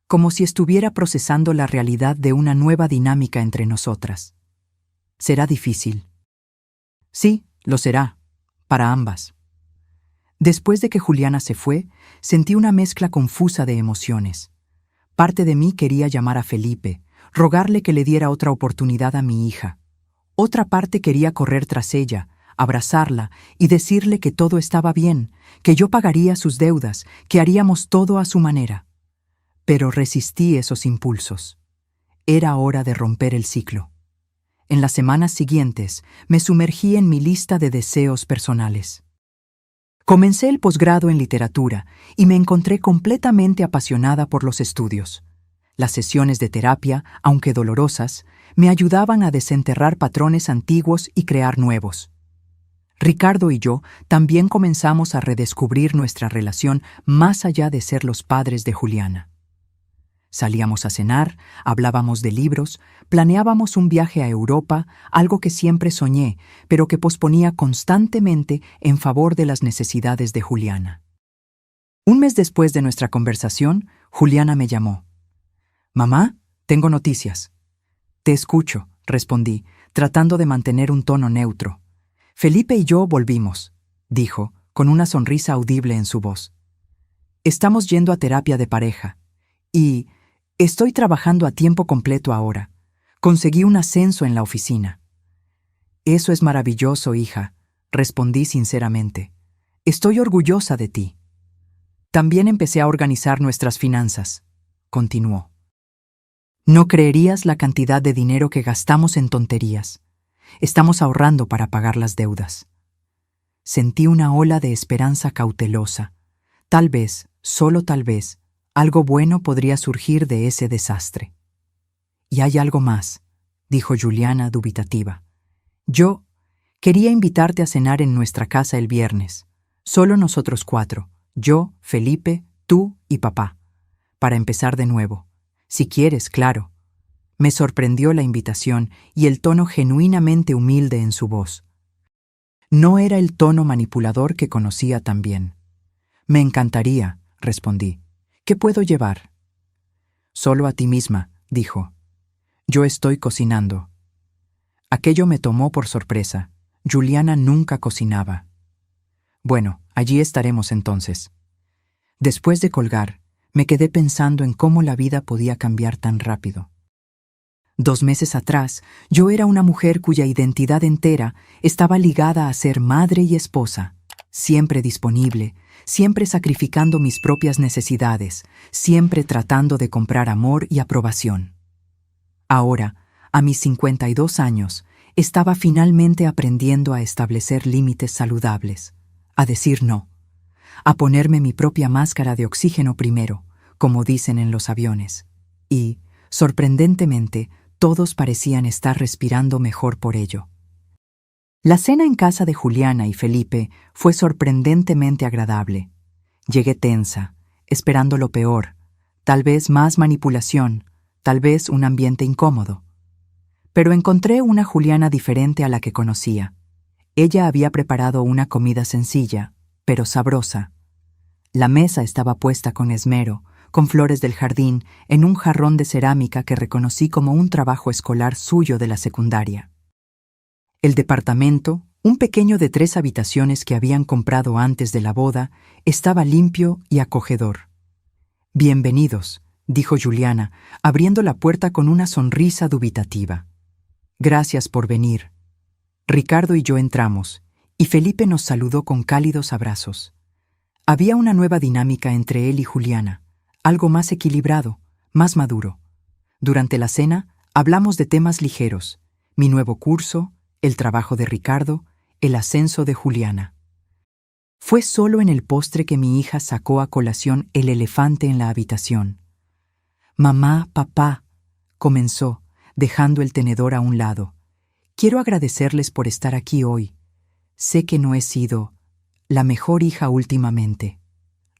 Speaker 1: como si estuviera procesando la realidad de una nueva dinámica entre nosotras. ¿Será difícil? Sí, lo será, para ambas. Después de que Juliana se fue, sentí una mezcla confusa de emociones. Parte de mí quería llamar a Felipe, rogarle que le diera otra oportunidad a mi hija. Otra parte quería correr tras ella, abrazarla y decirle que todo estaba bien, que yo pagaría sus deudas, que haríamos todo a su manera. Pero resistí esos impulsos. Era hora de romper el ciclo. En las semanas siguientes, me sumergí en mi lista de deseos personales. Comencé el posgrado en literatura y me encontré completamente apasionada por los estudios. Las sesiones de terapia, aunque dolorosas, me ayudaban a desenterrar patrones antiguos y crear nuevos. Ricardo y yo también comenzamos a redescubrir nuestra relación más allá de ser los padres de Juliana. Salíamos a cenar, hablábamos de libros, planeábamos un viaje a Europa, algo que siempre soñé, pero que posponía constantemente en favor de las necesidades de Juliana. Un mes después de nuestra conversación, Juliana me llamó. «Mamá, tengo noticias». «Te escucho», respondí, tratando de mantener un tono neutro. «Felipe y yo volvimos», dijo, con una sonrisa audible en su voz. Estamos yendo a terapia de pareja. Y estoy trabajando a tiempo completo ahora. Conseguí un ascenso en la oficina. Eso es maravilloso, hija, respondí sinceramente. Estoy orgullosa de ti. También empecé a organizar nuestras finanzas, continuó. No creerías la cantidad de dinero que gastamos en tonterías. Estamos ahorrando para pagar las deudas. Sentí una ola de esperanza cautelosa. Tal vez, solo tal vez, algo bueno podría surgir de ese desastre. Y hay algo más, dijo Juliana dubitativa. Yo quería invitarte a cenar en nuestra casa el viernes. Solo nosotros 4, yo, Felipe, tú y papá. Para empezar de nuevo. Si quieres, claro. Me sorprendió la invitación y el tono genuinamente humilde en su voz. No era el tono manipulador que conocía tan bien. Me encantaría, respondí. ¿Qué puedo llevar? Solo a ti misma, dijo. Yo estoy cocinando. Aquello me tomó por sorpresa. Juliana nunca cocinaba. Bueno, allí estaremos entonces. Después de colgar, me quedé pensando en cómo la vida podía cambiar tan rápido. 2 meses atrás, yo era una mujer cuya identidad entera estaba ligada a ser madre y esposa, siempre disponible, siempre sacrificando mis propias necesidades, siempre tratando de comprar amor y aprobación. Ahora, a mis 52 años, estaba finalmente aprendiendo a establecer límites saludables, a decir no, a ponerme mi propia máscara de oxígeno primero, como dicen en los aviones, y, sorprendentemente, todos parecían estar respirando mejor por ello. La cena en casa de Juliana y Felipe fue sorprendentemente agradable. Llegué tensa, esperando lo peor, tal vez más manipulación, tal vez un ambiente incómodo. Pero encontré una Juliana diferente a la que conocía. Ella había preparado una comida sencilla, pero sabrosa. La mesa estaba puesta con esmero, con flores del jardín, en un jarrón de cerámica que reconocí como un trabajo escolar suyo de la secundaria. El departamento, un pequeño de 3 habitaciones que habían comprado antes de la boda, estaba limpio y acogedor. Bienvenidos, dijo Juliana, abriendo la puerta con una sonrisa dubitativa. Gracias por venir. Ricardo y yo entramos, y Felipe nos saludó con cálidos abrazos. Había una nueva dinámica entre él y Juliana, algo más equilibrado, más maduro. Durante la cena hablamos de temas ligeros, mi nuevo curso, el trabajo de Ricardo, el ascenso de Juliana. Fue solo en el postre que mi hija sacó a colación el elefante en la habitación. Mamá, papá, comenzó, dejando el tenedor a un lado. Quiero agradecerles por estar aquí hoy. Sé que no he sido la mejor hija últimamente.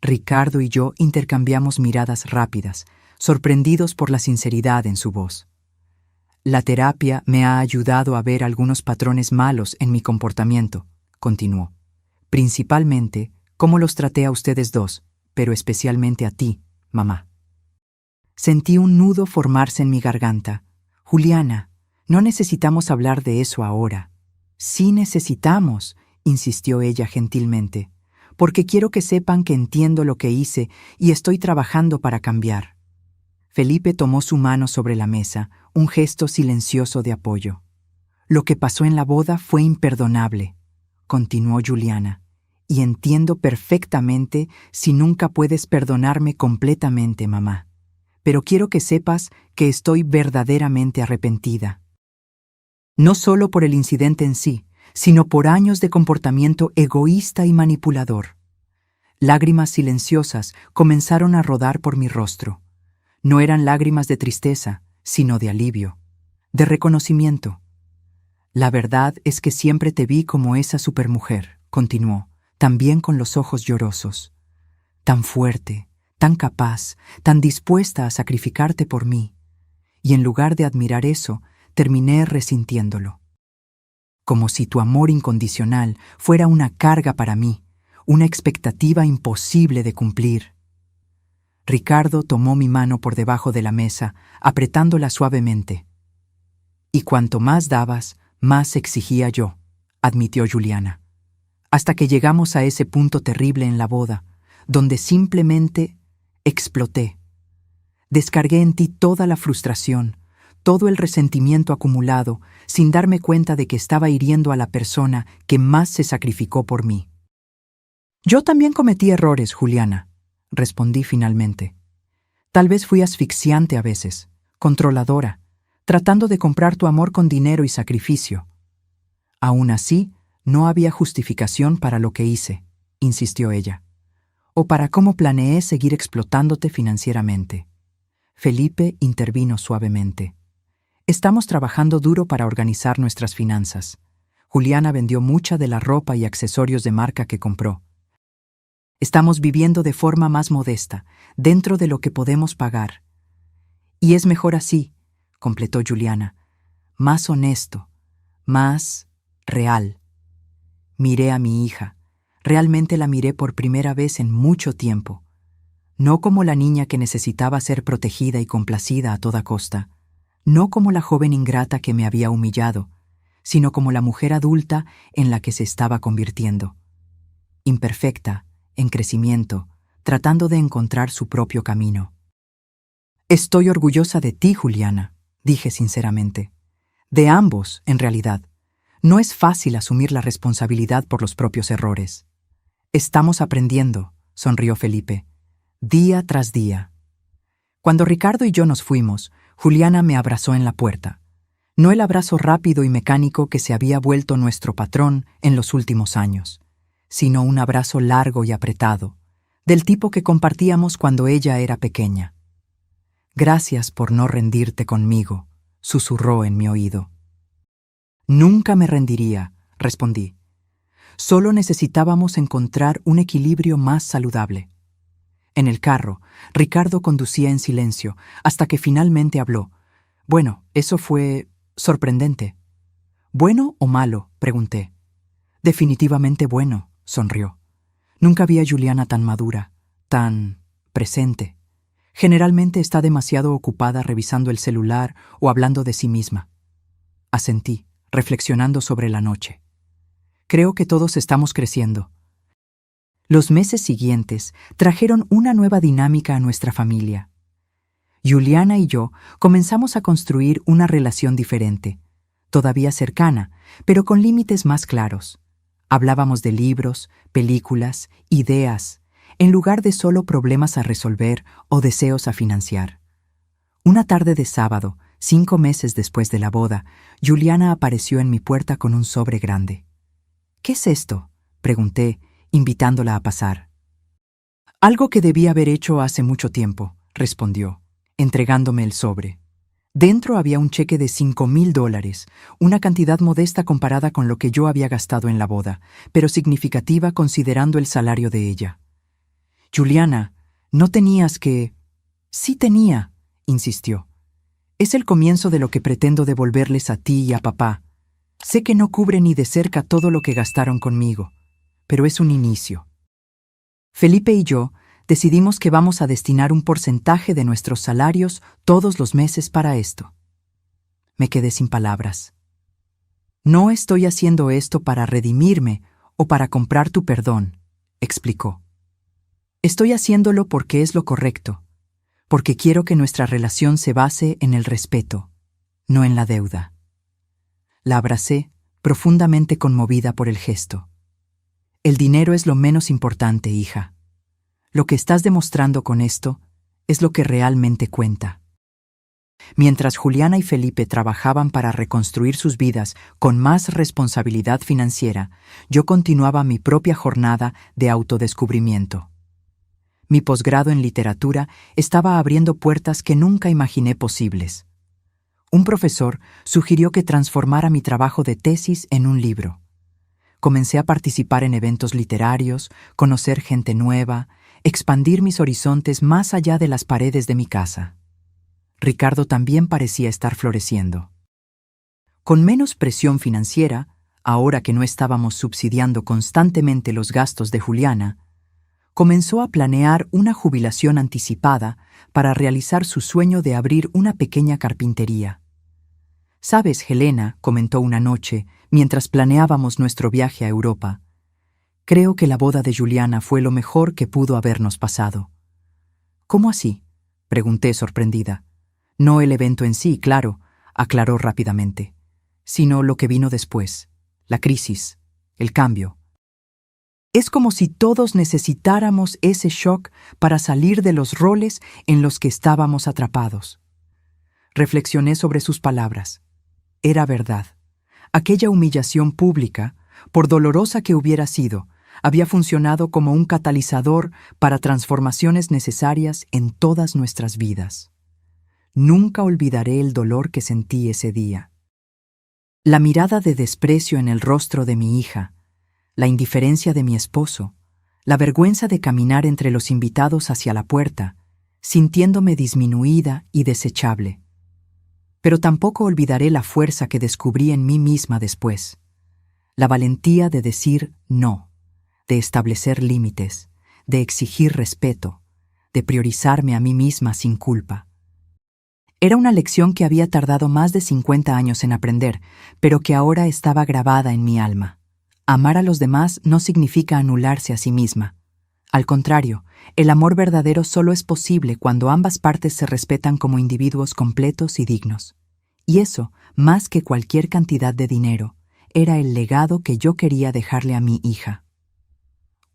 Speaker 1: Ricardo y yo intercambiamos miradas rápidas, sorprendidos por la sinceridad en su voz. La terapia me ha ayudado a ver algunos patrones malos en mi comportamiento, continuó. Principalmente, cómo los traté a ustedes dos, pero especialmente a ti, mamá. Sentí un nudo formarse en mi garganta. Juliana, no necesitamos hablar de eso ahora. Sí necesitamos, insistió ella gentilmente, porque quiero que sepan que entiendo lo que hice y estoy trabajando para cambiar. Felipe tomó su mano sobre la mesa, un gesto silencioso de apoyo. Lo que pasó en la boda fue imperdonable, continuó Juliana, y entiendo perfectamente si nunca puedes perdonarme completamente, mamá. Pero quiero que sepas que estoy verdaderamente arrepentida. No solo por el incidente en sí, sino por años de comportamiento egoísta y manipulador. Lágrimas silenciosas comenzaron a rodar por mi rostro. No eran lágrimas de tristeza, sino de alivio, de reconocimiento. La verdad es que siempre te vi como esa supermujer, continuó, también con los ojos llorosos. Tan fuerte, tan capaz, tan dispuesta a sacrificarte por mí. Y en lugar de admirar eso, terminé resintiéndolo. Como si tu amor incondicional fuera una carga para mí, una expectativa imposible de cumplir. Ricardo tomó mi mano por debajo de la mesa, apretándola suavemente. Y cuanto más dabas, más exigía yo, admitió Juliana. Hasta que llegamos a ese punto terrible en la boda, donde simplemente exploté. Descargué en ti toda la frustración, todo el resentimiento acumulado, sin darme cuenta de que estaba hiriendo a la persona que más se sacrificó por mí. Yo también cometí errores, Juliana, respondí finalmente. Tal vez fui asfixiante a veces, controladora, tratando de comprar tu amor con dinero y sacrificio. Aún así, no había justificación para lo que hice, insistió ella, o para cómo planeé seguir explotándote financieramente. Felipe intervino suavemente. Estamos trabajando duro para organizar nuestras finanzas. Juliana vendió mucha de la ropa y accesorios de marca que compró. Estamos viviendo de forma más modesta, dentro de lo que podemos pagar. Y es mejor así, completó Juliana, más honesto, más real. Miré a mi hija. Realmente la miré por primera vez en mucho tiempo. No como la niña que necesitaba ser protegida y complacida a toda costa. No como la joven ingrata que me había humillado, sino como la mujer adulta en la que se estaba convirtiendo. Imperfecta, en crecimiento, tratando de encontrar su propio camino. Estoy orgullosa de ti, Juliana, dije sinceramente. De ambos, en realidad. No es fácil asumir la responsabilidad por los propios errores. Estamos aprendiendo, sonrió Felipe, día tras día. Cuando Ricardo y yo nos fuimos, Juliana me abrazó en la puerta. No el abrazo rápido y mecánico que se había vuelto nuestro patrón en los últimos años, sino un abrazo largo y apretado, del tipo que compartíamos cuando ella era pequeña. Gracias por no rendirte conmigo, susurró en mi oído. Nunca me rendiría, respondí. Solo necesitábamos encontrar un equilibrio más saludable. En el carro, Ricardo conducía en silencio, hasta que finalmente habló. Bueno, eso fue sorprendente. ¿Bueno o malo?, pregunté. Definitivamente bueno, sonrió. Nunca vi a Juliana tan madura, tan presente. Generalmente está demasiado ocupada revisando el celular o hablando de sí misma. Asentí, reflexionando sobre la noche. Creo que todos estamos creciendo. Los meses siguientes trajeron una nueva dinámica a nuestra familia. Juliana y yo comenzamos a construir una relación diferente, todavía cercana, pero con límites más claros. Hablábamos de libros, películas, ideas, en lugar de solo problemas a resolver o deseos a financiar. Una tarde de sábado, 5 meses después de la boda, Juliana apareció en mi puerta con un sobre grande. ¿Qué es esto?, pregunté, invitándola a pasar. Algo que debí haber hecho hace mucho tiempo, respondió, entregándome el sobre. Dentro había un cheque de $5,000, una cantidad modesta comparada con lo que yo había gastado en la boda, pero significativa considerando el salario de ella. Juliana, no tenías que... Sí tenía, insistió. Es el comienzo de lo que pretendo devolverles a ti y a papá. Sé que no cubre ni de cerca todo lo que gastaron conmigo, pero es un inicio. Felipe y yo decidimos que vamos a destinar un porcentaje de nuestros salarios todos los meses para esto. Me quedé sin palabras. No estoy haciendo esto para redimirme o para comprar tu perdón, explicó. Estoy haciéndolo porque es lo correcto, porque quiero que nuestra relación se base en el respeto, no en la deuda. La abracé, profundamente conmovida por el gesto. El dinero es lo menos importante, hija. Lo que estás demostrando con esto es lo que realmente cuenta. Mientras Juliana y Felipe trabajaban para reconstruir sus vidas con más responsabilidad financiera, yo continuaba mi propia jornada de autodescubrimiento. Mi posgrado en literatura estaba abriendo puertas que nunca imaginé posibles. Un profesor sugirió que transformara mi trabajo de tesis en un libro. Comencé a participar en eventos literarios, conocer gente nueva, expandir mis horizontes más allá de las paredes de mi casa. Ricardo también parecía estar floreciendo. Con menos presión financiera, ahora que no estábamos subsidiando constantemente los gastos de Juliana, comenzó a planear una jubilación anticipada para realizar su sueño de abrir una pequeña carpintería. «Sabes, Helena», comentó una noche, mientras planeábamos nuestro viaje a Europa, Creo que la boda de Juliana fue lo mejor que pudo habernos pasado. ¿Cómo así?, pregunté sorprendida. No el evento en sí, claro, aclaró rápidamente, sino lo que vino después, la crisis, el cambio. Es como si todos necesitáramos ese shock para salir de los roles en los que estábamos atrapados. Reflexioné sobre sus palabras. Era verdad. Aquella humillación pública, por dolorosa que hubiera sido, había funcionado como un catalizador para transformaciones necesarias en todas nuestras vidas. Nunca olvidaré el dolor que sentí ese día. La mirada de desprecio en el rostro de mi hija, la indiferencia de mi esposo, la vergüenza de caminar entre los invitados hacia la puerta, sintiéndome disminuida y desechable. Pero tampoco olvidaré la fuerza que descubrí en mí misma después, la valentía de decir no, de establecer límites, de exigir respeto, de priorizarme a mí misma sin culpa. Era una lección que había tardado más de 50 años en aprender, pero que ahora estaba grabada en mi alma. Amar a los demás no significa anularse a sí misma. Al contrario, el amor verdadero solo es posible cuando ambas partes se respetan como individuos completos y dignos. Y eso, más que cualquier cantidad de dinero, era el legado que yo quería dejarle a mi hija.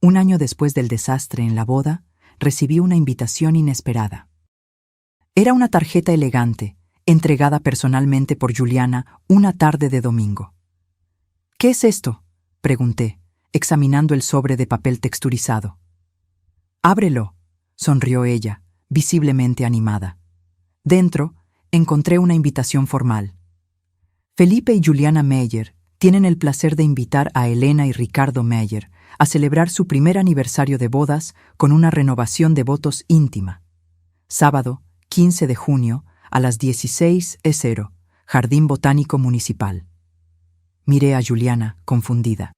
Speaker 1: Un año después del desastre en la boda, recibí una invitación inesperada. Era una tarjeta elegante, entregada personalmente por Juliana una tarde de domingo. «¿Qué es esto?», pregunté, examinando el sobre de papel texturizado. «Ábrelo», sonrió ella, visiblemente animada. Dentro, encontré una invitación formal. Felipe y Juliana Meyer tienen el placer de invitar a Elena y Ricardo Meyer a celebrar su primer aniversario de bodas con una renovación de votos íntima. Sábado, 15 de junio, a las 16:00, Jardín Botánico Municipal. Miré a Juliana, confundida.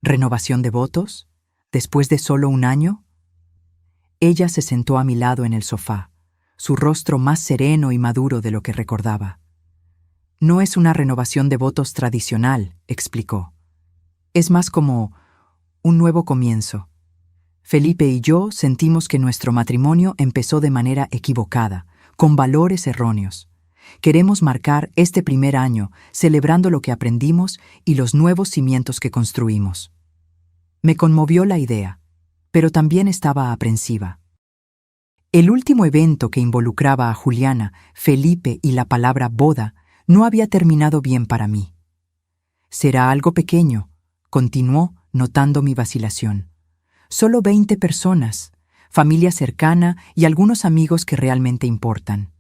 Speaker 1: ¿Renovación de votos? ¿Después de solo un año? Ella se sentó a mi lado en el sofá, su rostro más sereno y maduro de lo que recordaba. No es una renovación de votos tradicional, explicó. Es más como un nuevo comienzo. Felipe y yo sentimos que nuestro matrimonio empezó de manera equivocada, con valores erróneos. Queremos marcar este primer año celebrando lo que aprendimos y los nuevos cimientos que construimos. Me conmovió la idea, pero también estaba aprensiva. El último evento que involucraba a Juliana, Felipe y la palabra boda no había terminado bien para mí. «Será algo pequeño», continuó, notando mi vacilación. «Solo 20 personas, familia cercana y algunos amigos que realmente importan.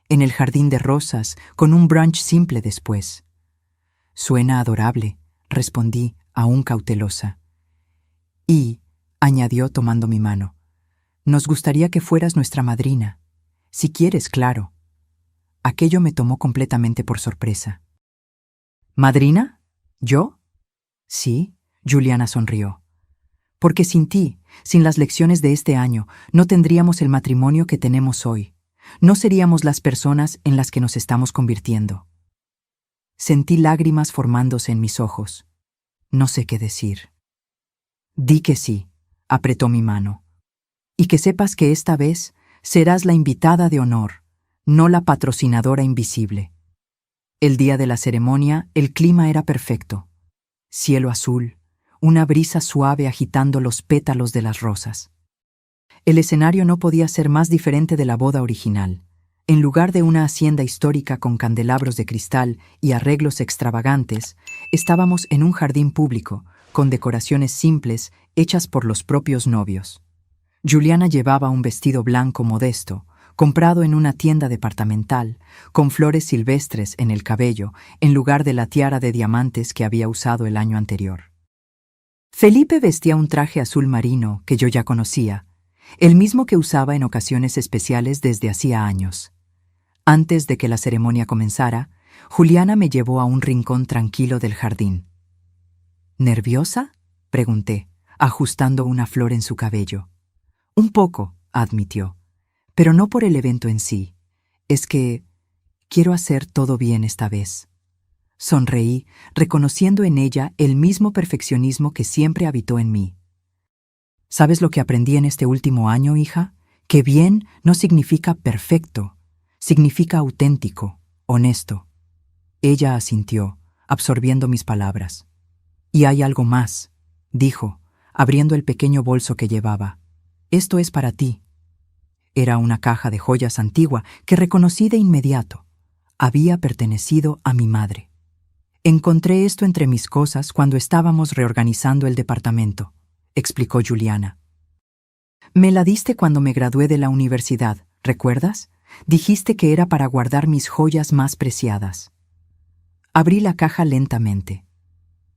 Speaker 1: En el jardín de rosas, con un brunch simple después». «Suena adorable», respondí, aún cautelosa. «Y», añadió tomando mi mano, «nos gustaría que fueras nuestra madrina. Si quieres, claro». Aquello me tomó completamente por sorpresa. «¿Madrina? ¿Yo?» «Sí», Juliana sonrió. «Porque sin ti, sin las lecciones de este año, no tendríamos el matrimonio que tenemos hoy. No seríamos las personas en las que nos estamos convirtiendo». Sentí lágrimas formándose en mis ojos. No sé qué decir. «Di que sí», apretó mi mano. «Y que sepas que esta vez serás la invitada de honor, no la patrocinadora invisible». El día de la ceremonia, el clima era perfecto. Cielo azul, una brisa suave agitando los pétalos de las rosas. El escenario no podía ser más diferente de la boda original. En lugar de una hacienda histórica con candelabros de cristal y arreglos extravagantes, estábamos en un jardín público, con decoraciones simples hechas por los propios novios. Juliana llevaba un vestido blanco modesto, comprado en una tienda departamental, con flores silvestres en el cabello, en lugar de la tiara de diamantes que había usado el año anterior. Felipe vestía un traje azul marino que yo ya conocía, el mismo que usaba en ocasiones especiales desde hacía años. Antes de que la ceremonia comenzara, Juliana me llevó a un rincón tranquilo del jardín. «¿Nerviosa?», pregunté, ajustando una flor en su cabello. «Un poco», admitió, «pero no por el evento en sí. Es que quiero hacer todo bien esta vez». Sonreí, reconociendo en ella el mismo perfeccionismo que siempre habitó en mí. ¿Sabes lo que aprendí en este último año, hija? Que bien no significa perfecto, significa auténtico, honesto. Ella asintió, absorbiendo mis palabras. Y hay algo más, dijo, abriendo el pequeño bolso que llevaba. Esto es para ti. Era una caja de joyas antigua que reconocí de inmediato. Había pertenecido a mi madre. Encontré esto entre mis cosas cuando estábamos reorganizando el departamento, explicó Juliana. Me la diste cuando me gradué de la universidad, ¿recuerdas? Dijiste que era para guardar mis joyas más preciadas. Abrí la caja lentamente.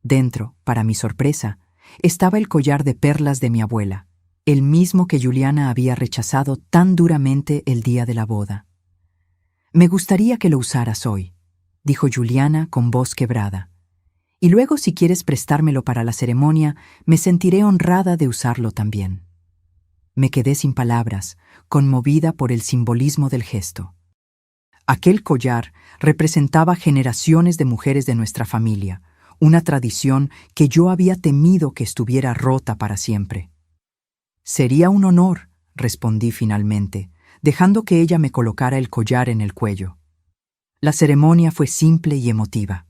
Speaker 1: Dentro, para mi sorpresa, estaba el collar de perlas de mi abuela, el mismo que Juliana había rechazado tan duramente el día de la boda. Me gustaría que lo usaras hoy, dijo Juliana con voz quebrada. Y luego, si quieres prestármelo para la ceremonia, me sentiré honrada de usarlo también. Me quedé sin palabras, conmovida por el simbolismo del gesto. Aquel collar representaba generaciones de mujeres de nuestra familia, una tradición que yo había temido que estuviera rota para siempre. Sería un honor, respondí finalmente, dejando que ella me colocara el collar en el cuello. La ceremonia fue simple y emotiva.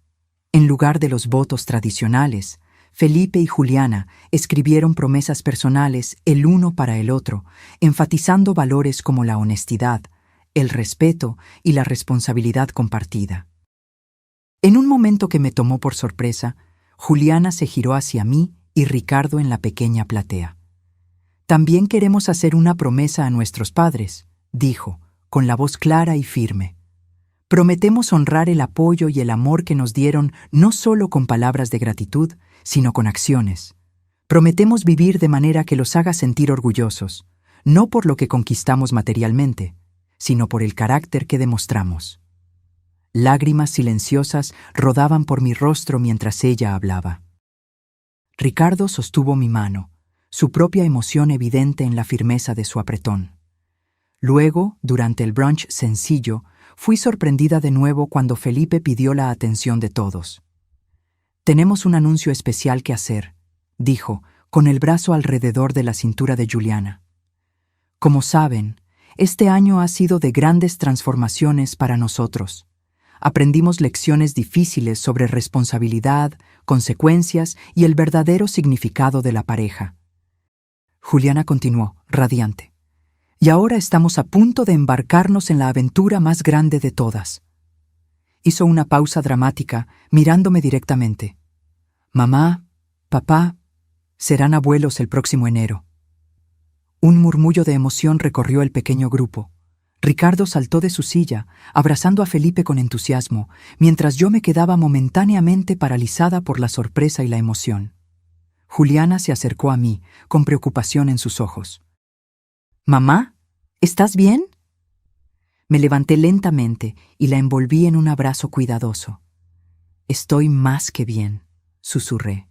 Speaker 1: En lugar de los votos tradicionales, Felipe y Juliana escribieron promesas personales el uno para el otro, enfatizando valores como la honestidad, el respeto y la responsabilidad compartida. En un momento que me tomó por sorpresa, Juliana se giró hacia mí y Ricardo en la pequeña platea. También queremos hacer una promesa a nuestros padres, dijo, con la voz clara y firme. Prometemos honrar el apoyo y el amor que nos dieron no solo con palabras de gratitud, sino con acciones. Prometemos vivir de manera que los haga sentir orgullosos, no por lo que conquistamos materialmente, sino por el carácter que demostramos. Lágrimas silenciosas rodaban por mi rostro mientras ella hablaba. Ricardo sostuvo mi mano, su propia emoción evidente en la firmeza de su apretón. Luego, durante el brunch sencillo, fui sorprendida de nuevo cuando Felipe pidió la atención de todos. «Tenemos un anuncio especial que hacer», dijo, con el brazo alrededor de la cintura de Juliana. «Como saben, este año ha sido de grandes transformaciones para nosotros. Aprendimos lecciones difíciles sobre responsabilidad, consecuencias y el verdadero significado de la pareja». Juliana continuó, radiante. «Y ahora estamos a punto de embarcarnos en la aventura más grande de todas». Hizo una pausa dramática, mirándome directamente. «Mamá, papá, serán abuelos el próximo enero». Un murmullo de emoción recorrió el pequeño grupo. Ricardo saltó de su silla, abrazando a Felipe con entusiasmo, mientras yo me quedaba momentáneamente paralizada por la sorpresa y la emoción. Juliana se acercó a mí, con preocupación en sus ojos. «Mamá, ¿estás bien?» Me levanté lentamente y la envolví en un abrazo cuidadoso. «Estoy más que bien», susurré.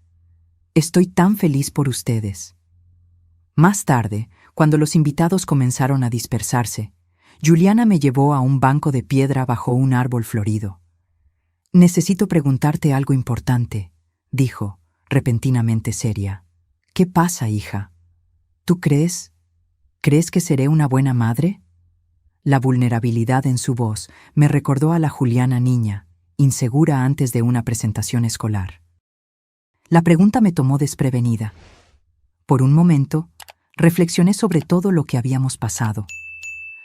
Speaker 1: «Estoy tan feliz por ustedes». Más tarde, cuando los invitados comenzaron a dispersarse, Juliana me llevó a un banco de piedra bajo un árbol florido. «Necesito preguntarte algo importante», dijo, repentinamente seria. «¿Qué pasa, hija? ¿Tú crees que seré una buena madre?» La vulnerabilidad en su voz me recordó a la Juliana niña, insegura antes de una presentación escolar. La pregunta me tomó desprevenida. Por un momento, reflexioné sobre todo lo que habíamos pasado.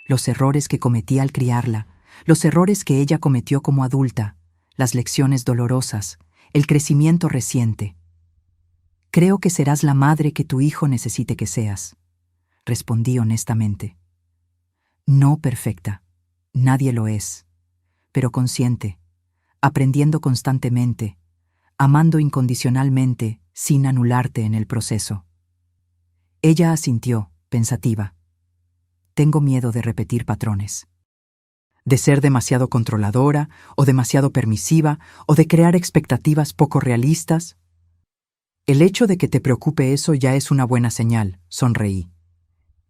Speaker 1: Los errores que cometí al criarla, los errores que ella cometió como adulta, las lecciones dolorosas, el crecimiento reciente. «Creo que serás la madre que tu hijo necesite que seas», respondí honestamente. «No perfecta, nadie lo es, pero consciente, aprendiendo constantemente, amando incondicionalmente sin anularte en el proceso». Ella asintió, pensativa. «Tengo miedo de repetir patrones. De ser demasiado controladora, o demasiado permisiva, o de crear expectativas poco realistas». «El hecho de que te preocupe eso ya es una buena señal», sonreí.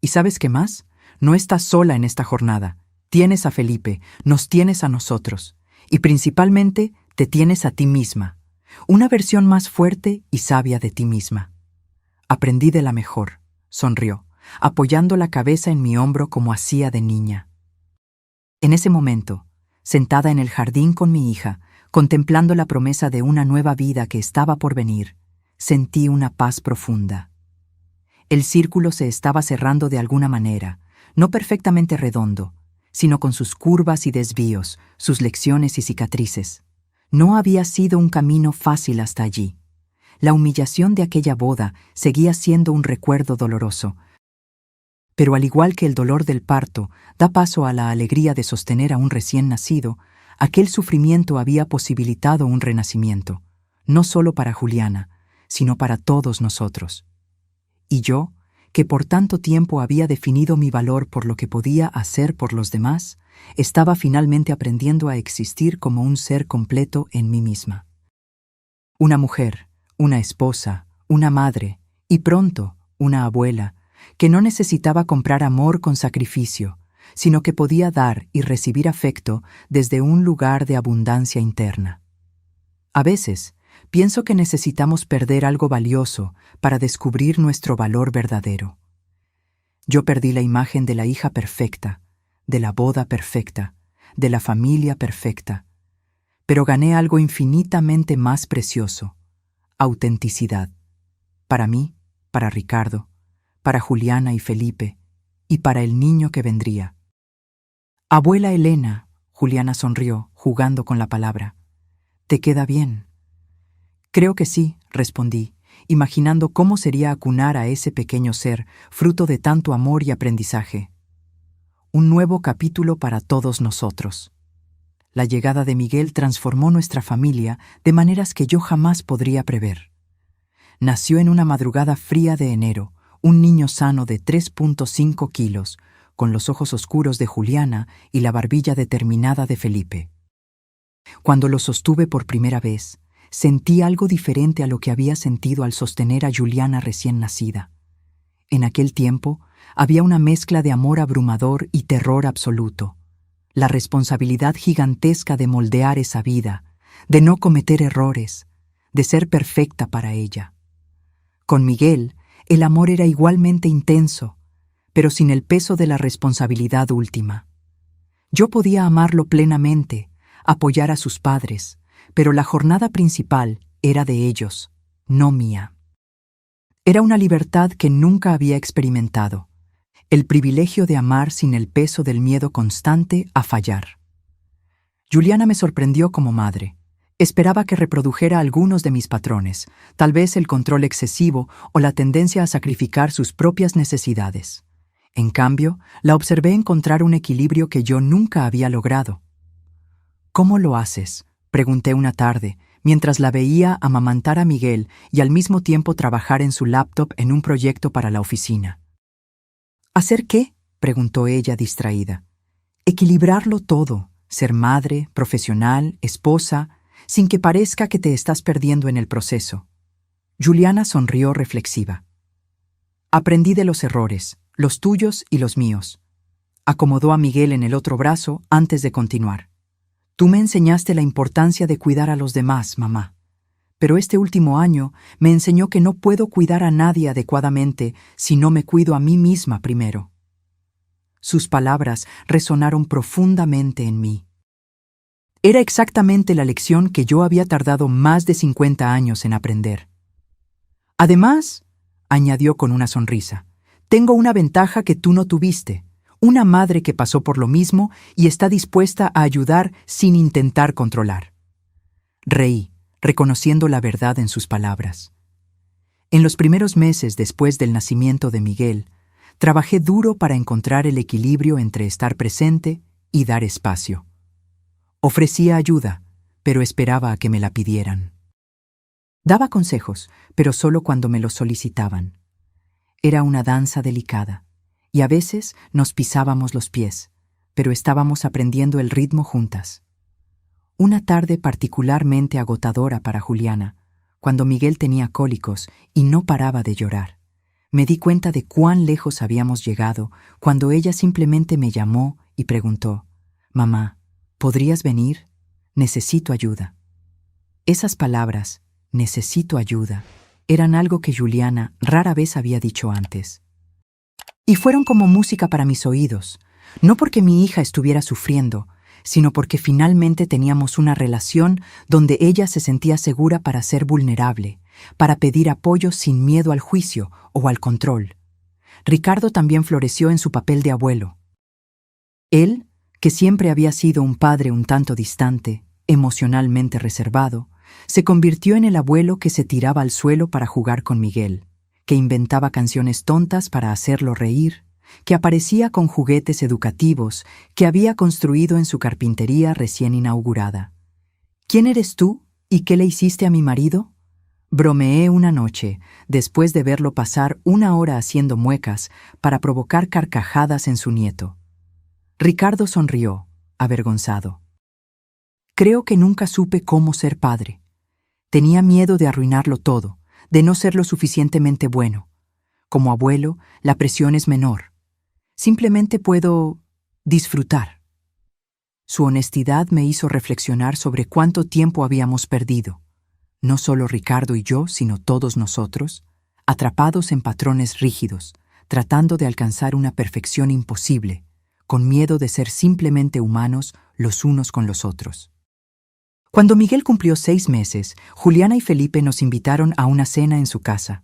Speaker 1: «¿Y sabes qué más? No estás sola en esta jornada. Tienes a Felipe, nos tienes a nosotros. Y principalmente, Te tienes a ti misma, una versión más fuerte y sabia de ti misma. Aprendí de la mejor, sonrió, apoyando la cabeza en mi hombro como hacía de niña. En ese momento, sentada en el jardín con mi hija, contemplando la promesa de una nueva vida que estaba por venir, sentí una paz profunda. El círculo se estaba cerrando de alguna manera, no perfectamente redondo, sino con sus curvas y desvíos, sus lecciones y cicatrices. No había sido un camino fácil hasta allí. La humillación de aquella boda seguía siendo un recuerdo doloroso, pero al igual que el dolor del parto da paso a la alegría de sostener a un recién nacido, aquel sufrimiento había posibilitado un renacimiento, no solo para Juliana, sino para todos nosotros. Y yo, que por tanto tiempo había definido mi valor por lo que podía hacer por los demás, estaba finalmente aprendiendo a existir como un ser completo en mí misma. Una mujer, una esposa, una madre y pronto una abuela, que no necesitaba comprar amor con sacrificio, sino que podía dar y recibir afecto desde un lugar de abundancia interna. A veces, pienso que necesitamos perder algo valioso para descubrir nuestro valor verdadero. Yo perdí la imagen de la hija perfecta, de la boda perfecta, de la familia perfecta, pero gané algo infinitamente más precioso: autenticidad. Para mí, para Ricardo, para Juliana y Felipe, y para el niño que vendría. Abuela Elena, Juliana sonrió, jugando con la palabra. ¿Te queda bien? Creo que sí, respondí, imaginando cómo sería acunar a ese pequeño ser, fruto de tanto amor y aprendizaje. Un nuevo capítulo para todos nosotros. La llegada de Miguel transformó nuestra familia de maneras que yo jamás podría prever. Nació en una madrugada fría de enero, un niño sano de 3.5 kilos, con los ojos oscuros de Juliana y la barbilla determinada de Felipe. Cuando lo sostuve por primera vez, sentí algo diferente a lo que había sentido al sostener a Juliana recién nacida. En aquel tiempo había una mezcla de amor abrumador y terror absoluto. La responsabilidad gigantesca de moldear esa vida, de no cometer errores, de ser perfecta para ella. Con Miguel, el amor era igualmente intenso, pero sin el peso de la responsabilidad última. Yo podía amarlo plenamente, apoyar a sus padres, pero la jornada principal era de ellos, no mía. Era una libertad que nunca había experimentado, el privilegio de amar sin el peso del miedo constante a fallar. Juliana me sorprendió como madre. Esperaba que reprodujera algunos de mis patrones, tal vez el control excesivo o la tendencia a sacrificar sus propias necesidades. En cambio, la observé encontrar un equilibrio que yo nunca había logrado. ¿Cómo lo haces?, pregunté una tarde, mientras la veía amamantar a Miguel y al mismo tiempo trabajar en su laptop en un proyecto para la oficina. ¿Hacer qué?, preguntó ella distraída. Equilibrarlo todo, ser madre, profesional, esposa, sin que parezca que te estás perdiendo en el proceso. Juliana sonrió reflexiva. Aprendí de los errores, los tuyos y los míos. Acomodó a Miguel en el otro brazo antes de continuar. Tú me enseñaste la importancia de cuidar a los demás, mamá. Pero este último año me enseñó que no puedo cuidar a nadie adecuadamente si no me cuido a mí misma primero. Sus palabras resonaron profundamente en mí. Era exactamente la lección que yo había tardado más de 50 años en aprender. Además, añadió con una sonrisa, tengo una ventaja que tú no tuviste, una madre que pasó por lo mismo y está dispuesta a ayudar sin intentar controlar. Reí, reconociendo la verdad en sus palabras. En los primeros meses después del nacimiento de Miguel, trabajé duro para encontrar el equilibrio entre estar presente y dar espacio. Ofrecía ayuda, pero esperaba a que me la pidieran. Daba consejos, pero solo cuando me los solicitaban. Era una danza delicada, y a veces nos pisábamos los pies, pero estábamos aprendiendo el ritmo juntas. Una tarde particularmente agotadora para Juliana, cuando Miguel tenía cólicos y no paraba de llorar, me di cuenta de cuán lejos habíamos llegado cuando ella simplemente me llamó y preguntó, «Mamá, ¿podrías venir? Necesito ayuda». Esas palabras, necesito ayuda, eran algo que Juliana rara vez había dicho antes. Y fueron como música para mis oídos, no porque mi hija estuviera sufriendo, sino porque finalmente teníamos una relación donde ella se sentía segura para ser vulnerable, para pedir apoyo sin miedo al juicio o al control. Ricardo también floreció en su papel de abuelo. Él, que siempre había sido un padre un tanto distante, emocionalmente reservado, se convirtió en el abuelo que se tiraba al suelo para jugar con Miguel, que inventaba canciones tontas para hacerlo reír, que aparecía con juguetes educativos que había construido en su carpintería recién inaugurada. ¿Quién eres tú y qué le hiciste a mi marido? Bromeé una noche, después de verlo pasar una hora haciendo muecas para provocar carcajadas en su nieto. Ricardo sonrió, avergonzado. Creo que nunca supe cómo ser padre. Tenía miedo de arruinarlo todo, de no ser lo suficientemente bueno. Como abuelo, la presión es menor. Simplemente puedo disfrutar. Su honestidad me hizo reflexionar sobre cuánto tiempo habíamos perdido. No solo Ricardo y yo, sino todos nosotros, atrapados en patrones rígidos, tratando de alcanzar una perfección imposible, con miedo de ser simplemente humanos los unos con los otros. Cuando Miguel cumplió 6 meses, Juliana y Felipe nos invitaron a una cena en su casa.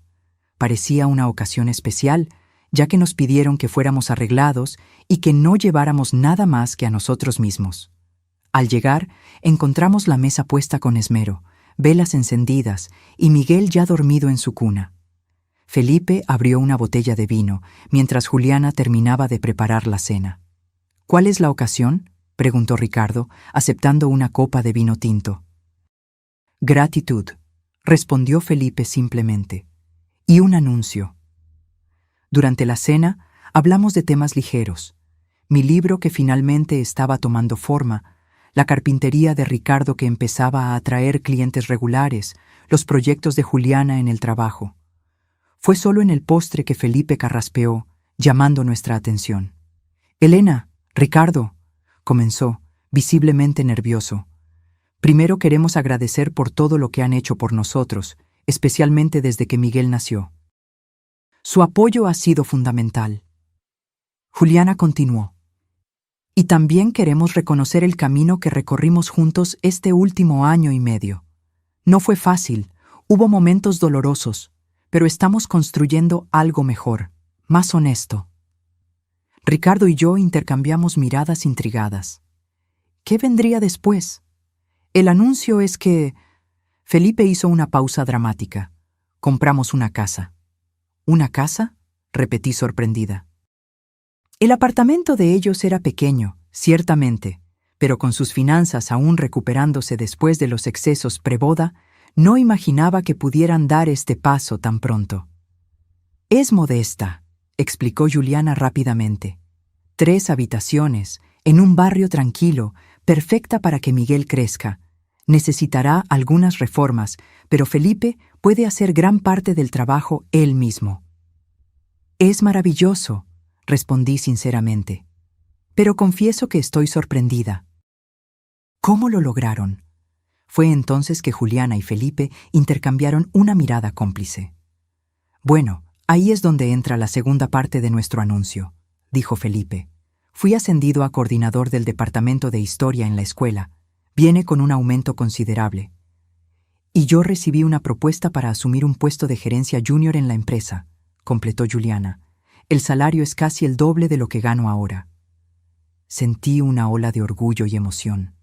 Speaker 1: Parecía una ocasión especial, ya que nos pidieron que fuéramos arreglados y que no lleváramos nada más que a nosotros mismos. Al llegar, encontramos la mesa puesta con esmero, velas encendidas y Miguel ya dormido en su cuna. Felipe abrió una botella de vino, mientras Juliana terminaba de preparar la cena. ¿Cuál es la ocasión?, preguntó Ricardo, aceptando una copa de vino tinto. Gratitud, respondió Felipe simplemente. Y un anuncio. Durante la cena, hablamos de temas ligeros. Mi libro que finalmente estaba tomando forma, la carpintería de Ricardo que empezaba a atraer clientes regulares, los proyectos de Juliana en el trabajo. Fue solo en el postre que Felipe carraspeó, llamando nuestra atención. Elena, Ricardo, comenzó, visiblemente nervioso. Primero queremos agradecer por todo lo que han hecho por nosotros, especialmente desde que Miguel nació. Su apoyo ha sido fundamental. Juliana continuó. Y también queremos reconocer el camino que recorrimos juntos este último año y medio. No fue fácil, hubo momentos dolorosos, pero estamos construyendo algo mejor, más honesto. Ricardo y yo intercambiamos miradas intrigadas. ¿Qué vendría después? El anuncio es que... Felipe hizo una pausa dramática. Compramos una casa. ¿Una casa?, repetí sorprendida. El apartamento de ellos era pequeño, ciertamente, pero con sus finanzas aún recuperándose después de los excesos preboda, no imaginaba que pudieran dar este paso tan pronto. Es modesta, explicó Juliana rápidamente. 3 habitaciones, en un barrio tranquilo, perfecta para que Miguel crezca. Necesitará algunas reformas, pero Felipe puede hacer gran parte del trabajo él mismo. Es maravilloso, respondí sinceramente. Pero confieso que estoy sorprendida. ¿Cómo lo lograron? Fue entonces que Juliana y Felipe intercambiaron una mirada cómplice. Bueno, ahí es donde entra la segunda parte de nuestro anuncio, dijo Felipe. Fui ascendido a coordinador del departamento de historia en la escuela. Viene con un aumento considerable. Y yo recibí una propuesta para asumir un puesto de gerencia junior en la empresa, completó Juliana. El salario es casi el doble de lo que gano ahora. Sentí una ola de orgullo y emoción.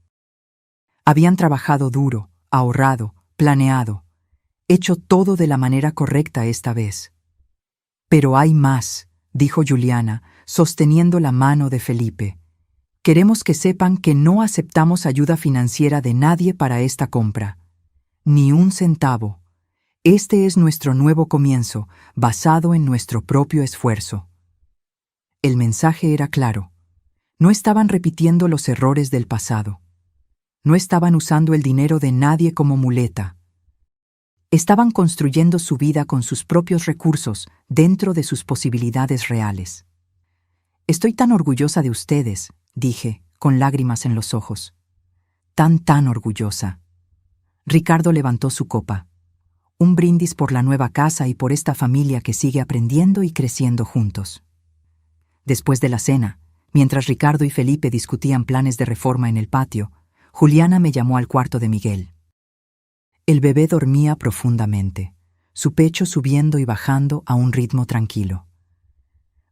Speaker 1: Habían trabajado duro, ahorrado, planeado, hecho todo de la manera correcta esta vez. Pero hay más, dijo Juliana, sosteniendo la mano de Felipe. Queremos que sepan que no aceptamos ayuda financiera de nadie para esta compra. Ni un centavo. Este es nuestro nuevo comienzo, basado en nuestro propio esfuerzo. El mensaje era claro. No estaban repitiendo los errores del pasado. No estaban usando el dinero de nadie como muleta. Estaban construyendo su vida con sus propios recursos, dentro de sus posibilidades reales. Estoy tan orgullosa de ustedes, dije, con lágrimas en los ojos. Tan orgullosa. Ricardo levantó su copa. Un brindis por la nueva casa y por esta familia que sigue aprendiendo y creciendo juntos. Después de la cena, mientras Ricardo y Felipe discutían planes de reforma en el patio, Juliana me llamó al cuarto de Miguel. El bebé dormía profundamente, su pecho subiendo y bajando a un ritmo tranquilo.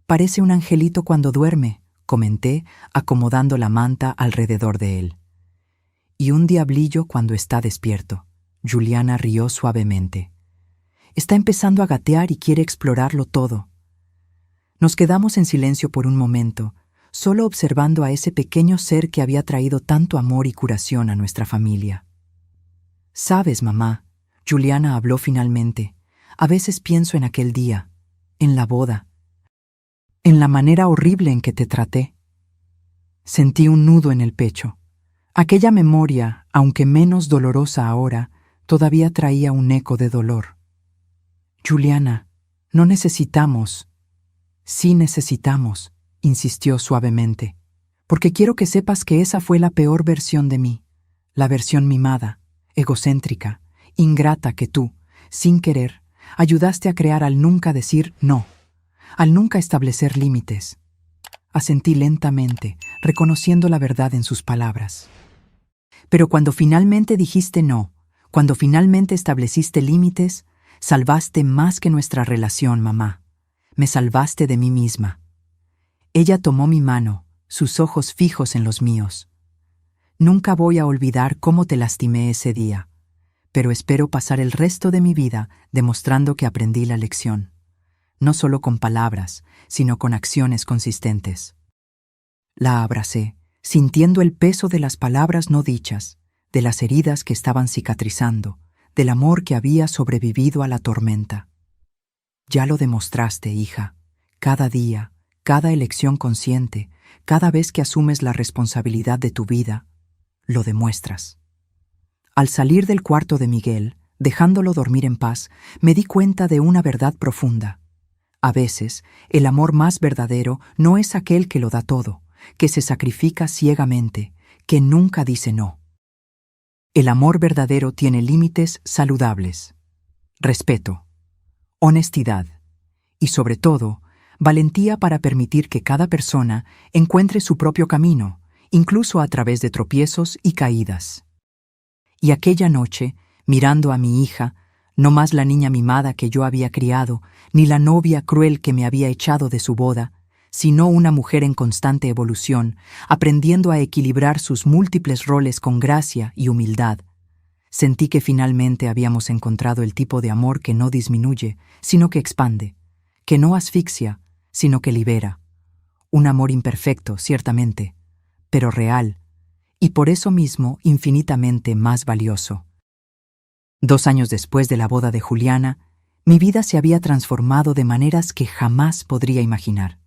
Speaker 1: «Parece un angelito cuando duerme», comenté, acomodando la manta alrededor de él. «Y un diablillo cuando está despierto». Juliana rió suavemente. «Está empezando a gatear y quiere explorarlo todo». Nos quedamos en silencio por un momento, solo observando a ese pequeño ser que había traído tanto amor y curación a nuestra familia. «Sabes, mamá», Juliana habló finalmente, «a veces pienso en aquel día, en la boda, en la manera horrible en que te traté». Sentí un nudo en el pecho. Aquella memoria, aunque menos dolorosa ahora, todavía traía un eco de dolor. «Juliana, no necesitamos». «Sí necesitamos», insistió suavemente, «porque quiero que sepas que esa fue la peor versión de mí, la versión mimada, egocéntrica, ingrata que tú, sin querer, ayudaste a crear al nunca decir no, al nunca establecer límites». Asentí lentamente, reconociendo la verdad en sus palabras. «Pero cuando finalmente dijiste no, cuando finalmente estableciste límites, salvaste más que nuestra relación, mamá. Me salvaste de mí misma». Ella tomó mi mano, sus ojos fijos en los míos. «Nunca voy a olvidar cómo te lastimé ese día, pero espero pasar el resto de mi vida demostrando que aprendí la lección, no solo con palabras, sino con acciones consistentes». La abracé, sintiendo el peso de las palabras no dichas, de las heridas que estaban cicatrizando, del amor que había sobrevivido a la tormenta. «Ya lo demostraste, hija, cada día, cada elección consciente, cada vez que asumes la responsabilidad de tu vida, lo demuestras». Al salir del cuarto de Miguel, dejándolo dormir en paz, me di cuenta de una verdad profunda. A veces, el amor más verdadero no es aquel que lo da todo, que se sacrifica ciegamente, que nunca dice no. El amor verdadero tiene límites saludables, respeto, honestidad y, sobre todo, valentía para permitir que cada persona encuentre su propio camino, incluso a través de tropiezos y caídas. Y aquella noche, mirando a mi hija, no más la niña mimada que yo había criado, ni la novia cruel que me había echado de su boda, sino una mujer en constante evolución, aprendiendo a equilibrar sus múltiples roles con gracia y humildad, sentí que finalmente habíamos encontrado el tipo de amor que no disminuye, sino que expande, que no asfixia, sino que libera. Un amor imperfecto, ciertamente, pero real, y por eso mismo infinitamente más valioso. 2 años después de la boda de Juliana, mi vida se había transformado de maneras que jamás podría imaginar.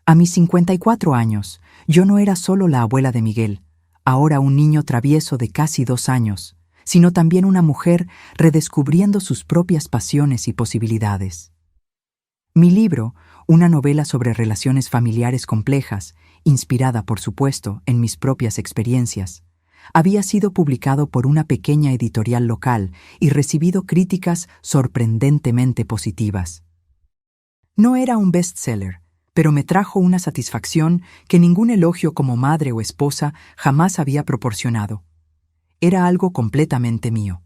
Speaker 1: A mis 54 años, yo no era solo la abuela de Miguel, ahora un niño travieso de casi 2 años, sino también una mujer redescubriendo sus propias pasiones y posibilidades. Mi libro, una novela sobre relaciones familiares complejas, inspirada, por supuesto, en mis propias experiencias, había sido publicado por una pequeña editorial local y recibido críticas sorprendentemente positivas. No era un bestseller, pero me trajo una satisfacción que ningún elogio como madre o esposa jamás había proporcionado. Era algo completamente mío.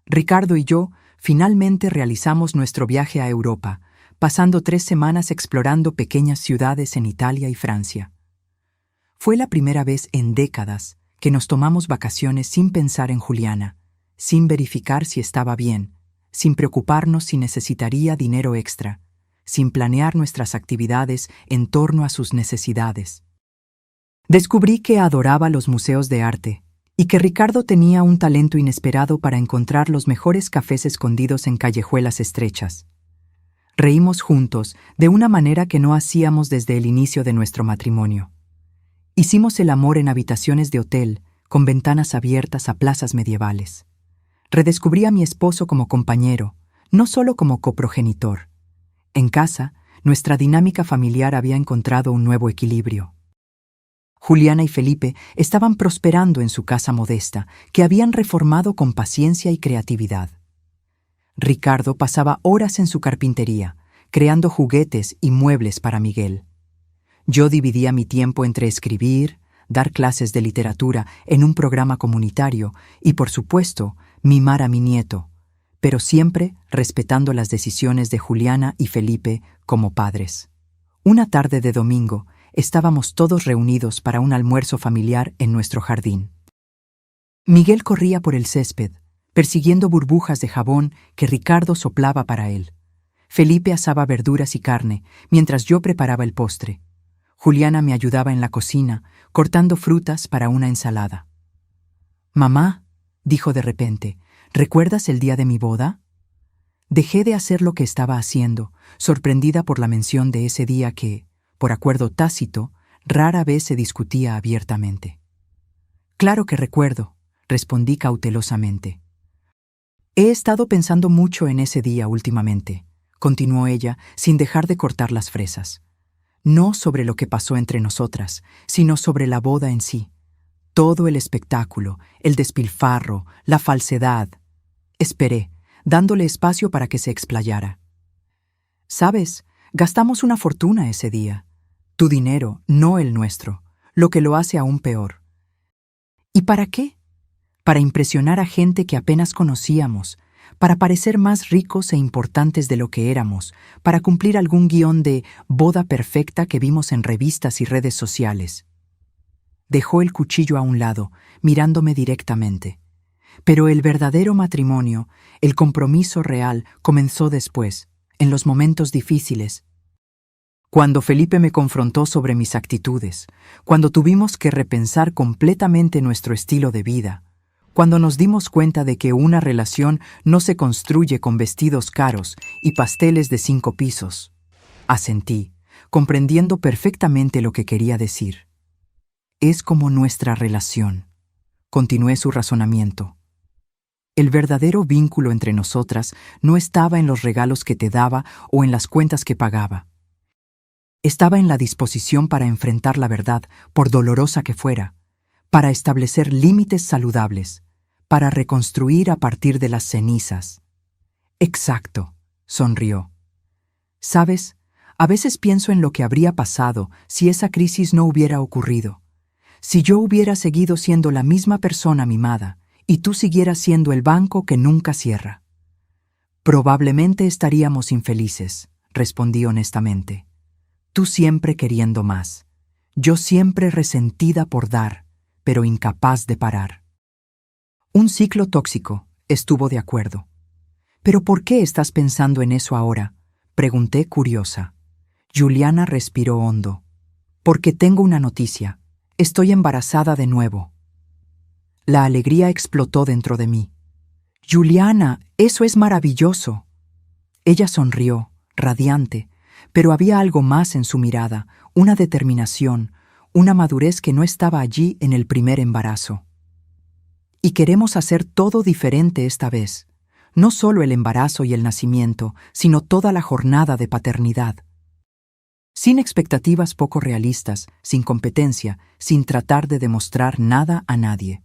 Speaker 1: Ricardo y yo finalmente realizamos nuestro viaje a Europa, pasando 3 semanas explorando pequeñas ciudades en Italia y Francia. Fue la primera vez en décadas que nos tomamos vacaciones sin pensar en Juliana, sin verificar si estaba bien, sin preocuparnos si necesitaría dinero extra, sin planear nuestras actividades en torno a sus necesidades. Descubrí que adoraba los museos de arte y que Ricardo tenía un talento inesperado para encontrar los mejores cafés escondidos en callejuelas estrechas. Reímos juntos de una manera que no hacíamos desde el inicio de nuestro matrimonio. Hicimos el amor en habitaciones de hotel, con ventanas abiertas a plazas medievales. Redescubrí a mi esposo como compañero, no solo como coprogenitor. En casa, nuestra dinámica familiar había encontrado un nuevo equilibrio. Juliana y Felipe estaban prosperando en su casa modesta, que habían reformado con paciencia y creatividad. Ricardo pasaba horas en su carpintería, creando juguetes y muebles para Miguel. Yo dividía mi tiempo entre escribir, dar clases de literatura en un programa comunitario y, por supuesto, mimar a mi nieto, pero siempre respetando las decisiones de Juliana y Felipe como padres. Una tarde de domingo, estábamos todos reunidos para un almuerzo familiar en nuestro jardín. Miguel corría por el césped, persiguiendo burbujas de jabón que Ricardo soplaba para él. Felipe asaba verduras y carne, mientras yo preparaba el postre. Juliana me ayudaba en la cocina, cortando frutas para una ensalada. «Mamá», dijo de repente, «¿recuerdas el día de mi boda?» Dejé de hacer lo que estaba haciendo, sorprendida por la mención de ese día que, por acuerdo tácito, rara vez se discutía abiertamente. «Claro que recuerdo», respondí cautelosamente. «He estado pensando mucho en ese día últimamente», continuó ella sin dejar de cortar las fresas. «No sobre lo que pasó entre nosotras, sino sobre la boda en sí. Todo el espectáculo, el despilfarro, la falsedad». Esperé, dándole espacio para que se explayara. «Sabes, gastamos una fortuna ese día. Tu dinero, no el nuestro, lo que lo hace aún peor». «¿Y para qué?» «Para impresionar a gente que apenas conocíamos, para parecer más ricos e importantes de lo que éramos, para cumplir algún guión de boda perfecta que vimos en revistas y redes sociales». Dejó el cuchillo a un lado, mirándome directamente. Pero el verdadero matrimonio, el compromiso real, comenzó después, en los momentos difíciles. Cuando Felipe me confrontó sobre mis actitudes, cuando tuvimos que repensar completamente nuestro estilo de vida, cuando nos dimos cuenta de que una relación no se construye con vestidos caros y pasteles de 5 pisos. Asentí, comprendiendo perfectamente lo que quería decir. «Es como nuestra relación», continué su razonamiento. «El verdadero vínculo entre nosotras no estaba en los regalos que te daba o en las cuentas que pagaba. Estaba en la disposición para enfrentar la verdad, por dolorosa que fuera, para establecer límites saludables, para reconstruir a partir de las cenizas». «Exacto», sonrió. «Sabes, a veces pienso en lo que habría pasado si esa crisis no hubiera ocurrido. Si yo hubiera seguido siendo la misma persona mimada y tú siguieras siendo el banco que nunca cierra». «Probablemente estaríamos infelices», respondí honestamente. «Tú siempre queriendo más. Yo siempre resentida por dar, pero incapaz de parar». «Un ciclo tóxico», estuvo de acuerdo. «¿Pero por qué estás pensando en eso ahora?», pregunté curiosa. Juliana respiró hondo. «Porque tengo una noticia. Estoy embarazada de nuevo». La alegría explotó dentro de mí. «Juliana, eso es maravilloso». Ella sonrió, radiante, pero había algo más en su mirada, una determinación, una madurez que no estaba allí en el primer embarazo. «Y queremos hacer todo diferente esta vez. No solo el embarazo y el nacimiento, sino toda la jornada de paternidad. Sin expectativas poco realistas, sin competencia, sin tratar de demostrar nada a nadie».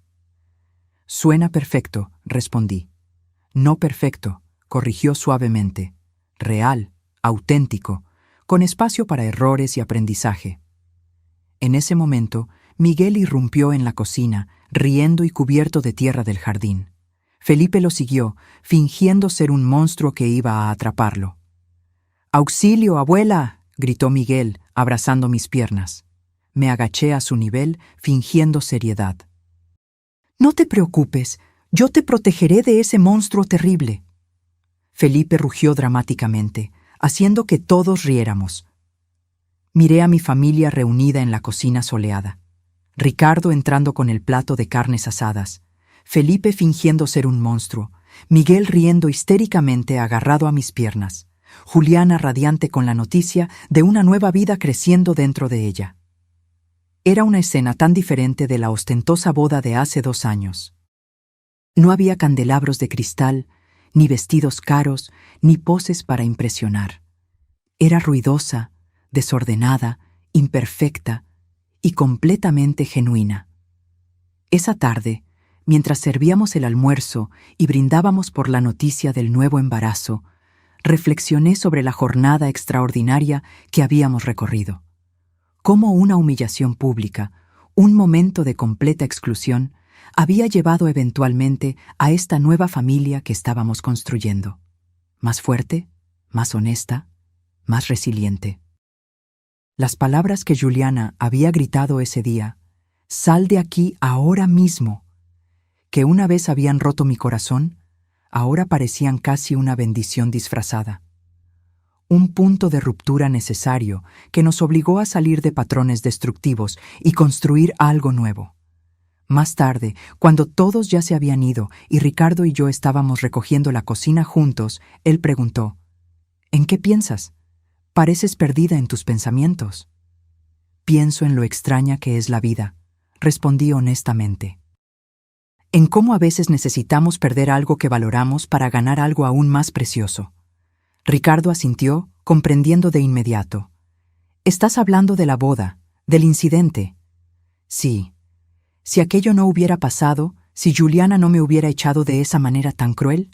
Speaker 1: «Suena perfecto», respondí. «No perfecto», corrigió suavemente. «Real, auténtico, con espacio para errores y aprendizaje». En ese momento, Miguel irrumpió en la cocina, riendo y cubierto de tierra del jardín. Felipe lo siguió, fingiendo ser un monstruo que iba a atraparlo. «¡Auxilio, abuela!», gritó Miguel, abrazando mis piernas. Me agaché a su nivel, fingiendo seriedad. «No te preocupes, yo te protegeré de ese monstruo terrible». Felipe rugió dramáticamente, haciendo que todos riéramos. Miré a mi familia reunida en la cocina soleada. Ricardo entrando con el plato de carnes asadas, Felipe fingiendo ser un monstruo, Miguel riendo histéricamente agarrado a mis piernas, Juliana radiante con la noticia de una nueva vida creciendo dentro de ella. Era una escena tan diferente de la ostentosa boda de hace 2 años. No había candelabros de cristal, ni vestidos caros, ni poses para impresionar. Era ruidosa, desordenada, imperfecta, y completamente genuina. Esa tarde, mientras servíamos el almuerzo y brindábamos por la noticia del nuevo embarazo, reflexioné sobre la jornada extraordinaria que habíamos recorrido. Cómo una humillación pública, un momento de completa exclusión, había llevado eventualmente a esta nueva familia que estábamos construyendo. Más fuerte, más honesta, más resiliente. Las palabras que Juliana había gritado ese día, «Sal de aquí ahora mismo», que una vez habían roto mi corazón, ahora parecían casi una bendición disfrazada. Un punto de ruptura necesario que nos obligó a salir de patrones destructivos y construir algo nuevo. Más tarde, cuando todos ya se habían ido y Ricardo y yo estábamos recogiendo la cocina juntos, él preguntó, «¿En qué piensas? Pareces perdida en tus pensamientos». «Pienso en lo extraña que es la vida», respondí honestamente. «En cómo a veces necesitamos perder algo que valoramos para ganar algo aún más precioso». Ricardo asintió, comprendiendo de inmediato. «Estás hablando de la boda, del incidente». «Sí. Si aquello no hubiera pasado, si Juliana no me hubiera echado de esa manera tan cruel,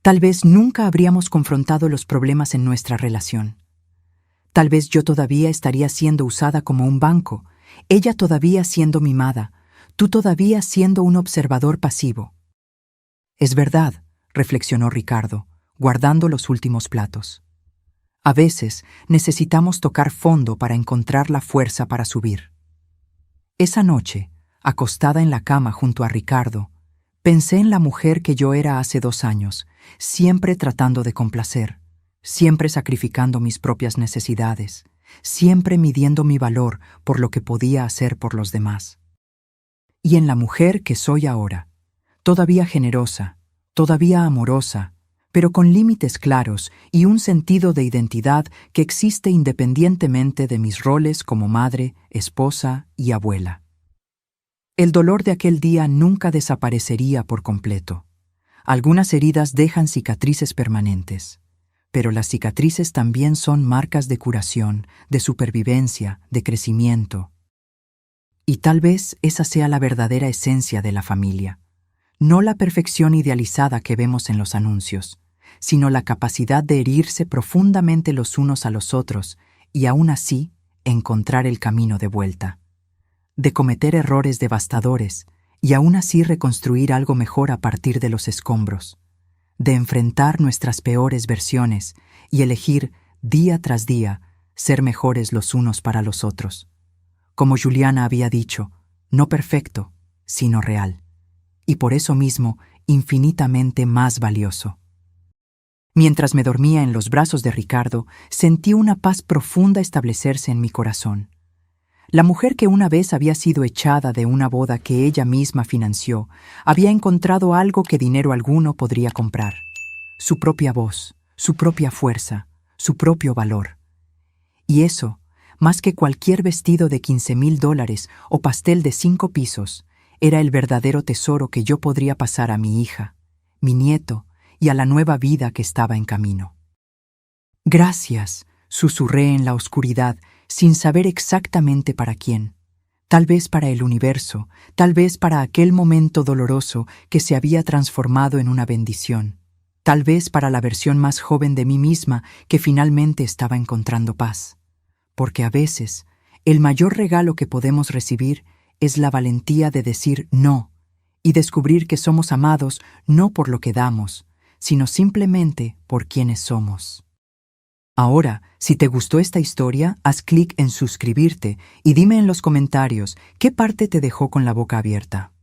Speaker 1: tal vez nunca habríamos confrontado los problemas en nuestra relación. Tal vez yo todavía estaría siendo usada como un banco, ella todavía siendo mimada, tú todavía siendo un observador pasivo». «Es verdad», reflexionó Ricardo, guardando los últimos platos. «A veces necesitamos tocar fondo para encontrar la fuerza para subir». Esa noche, acostada en la cama junto a Ricardo, pensé en la mujer que yo era hace 2 años, siempre tratando de complacer, siempre sacrificando mis propias necesidades, siempre midiendo mi valor por lo que podía hacer por los demás. Y en la mujer que soy ahora, todavía generosa, todavía amorosa, pero con límites claros y un sentido de identidad que existe independientemente de mis roles como madre, esposa y abuela. El dolor de aquel día nunca desaparecería por completo. Algunas heridas dejan cicatrices permanentes, pero las cicatrices también son marcas de curación, de supervivencia, de crecimiento. Y tal vez esa sea la verdadera esencia de la familia, no la perfección idealizada que vemos en los anuncios, sino la capacidad de herirse profundamente los unos a los otros y aún así encontrar el camino de vuelta, de cometer errores devastadores y aún así reconstruir algo mejor a partir de los escombros, de enfrentar nuestras peores versiones y elegir día tras día ser mejores los unos para los otros. Como Juliana había dicho, no perfecto, sino real, y por eso mismo infinitamente más valioso. Mientras me dormía en los brazos de Ricardo, sentí una paz profunda establecerse en mi corazón. La mujer que una vez había sido echada de una boda que ella misma financió, había encontrado algo que dinero alguno podría comprar: su propia voz, su propia fuerza, su propio valor. Y eso, más que cualquier vestido de $15,000 o pastel de 5 pisos, era el verdadero tesoro que yo podría pasar a mi hija, mi nieto y a la nueva vida que estaba en camino. «Gracias», susurré en la oscuridad, sin saber exactamente para quién. Tal vez para el universo, tal vez para aquel momento doloroso que se había transformado en una bendición, tal vez para la versión más joven de mí misma que finalmente estaba encontrando paz. Porque a veces, el mayor regalo que podemos recibir es la valentía de decir no y descubrir que somos amados no por lo que damos, sino simplemente por quienes somos. Ahora, si te gustó esta historia, haz clic en suscribirte y dime en los comentarios qué parte te dejó con la boca abierta.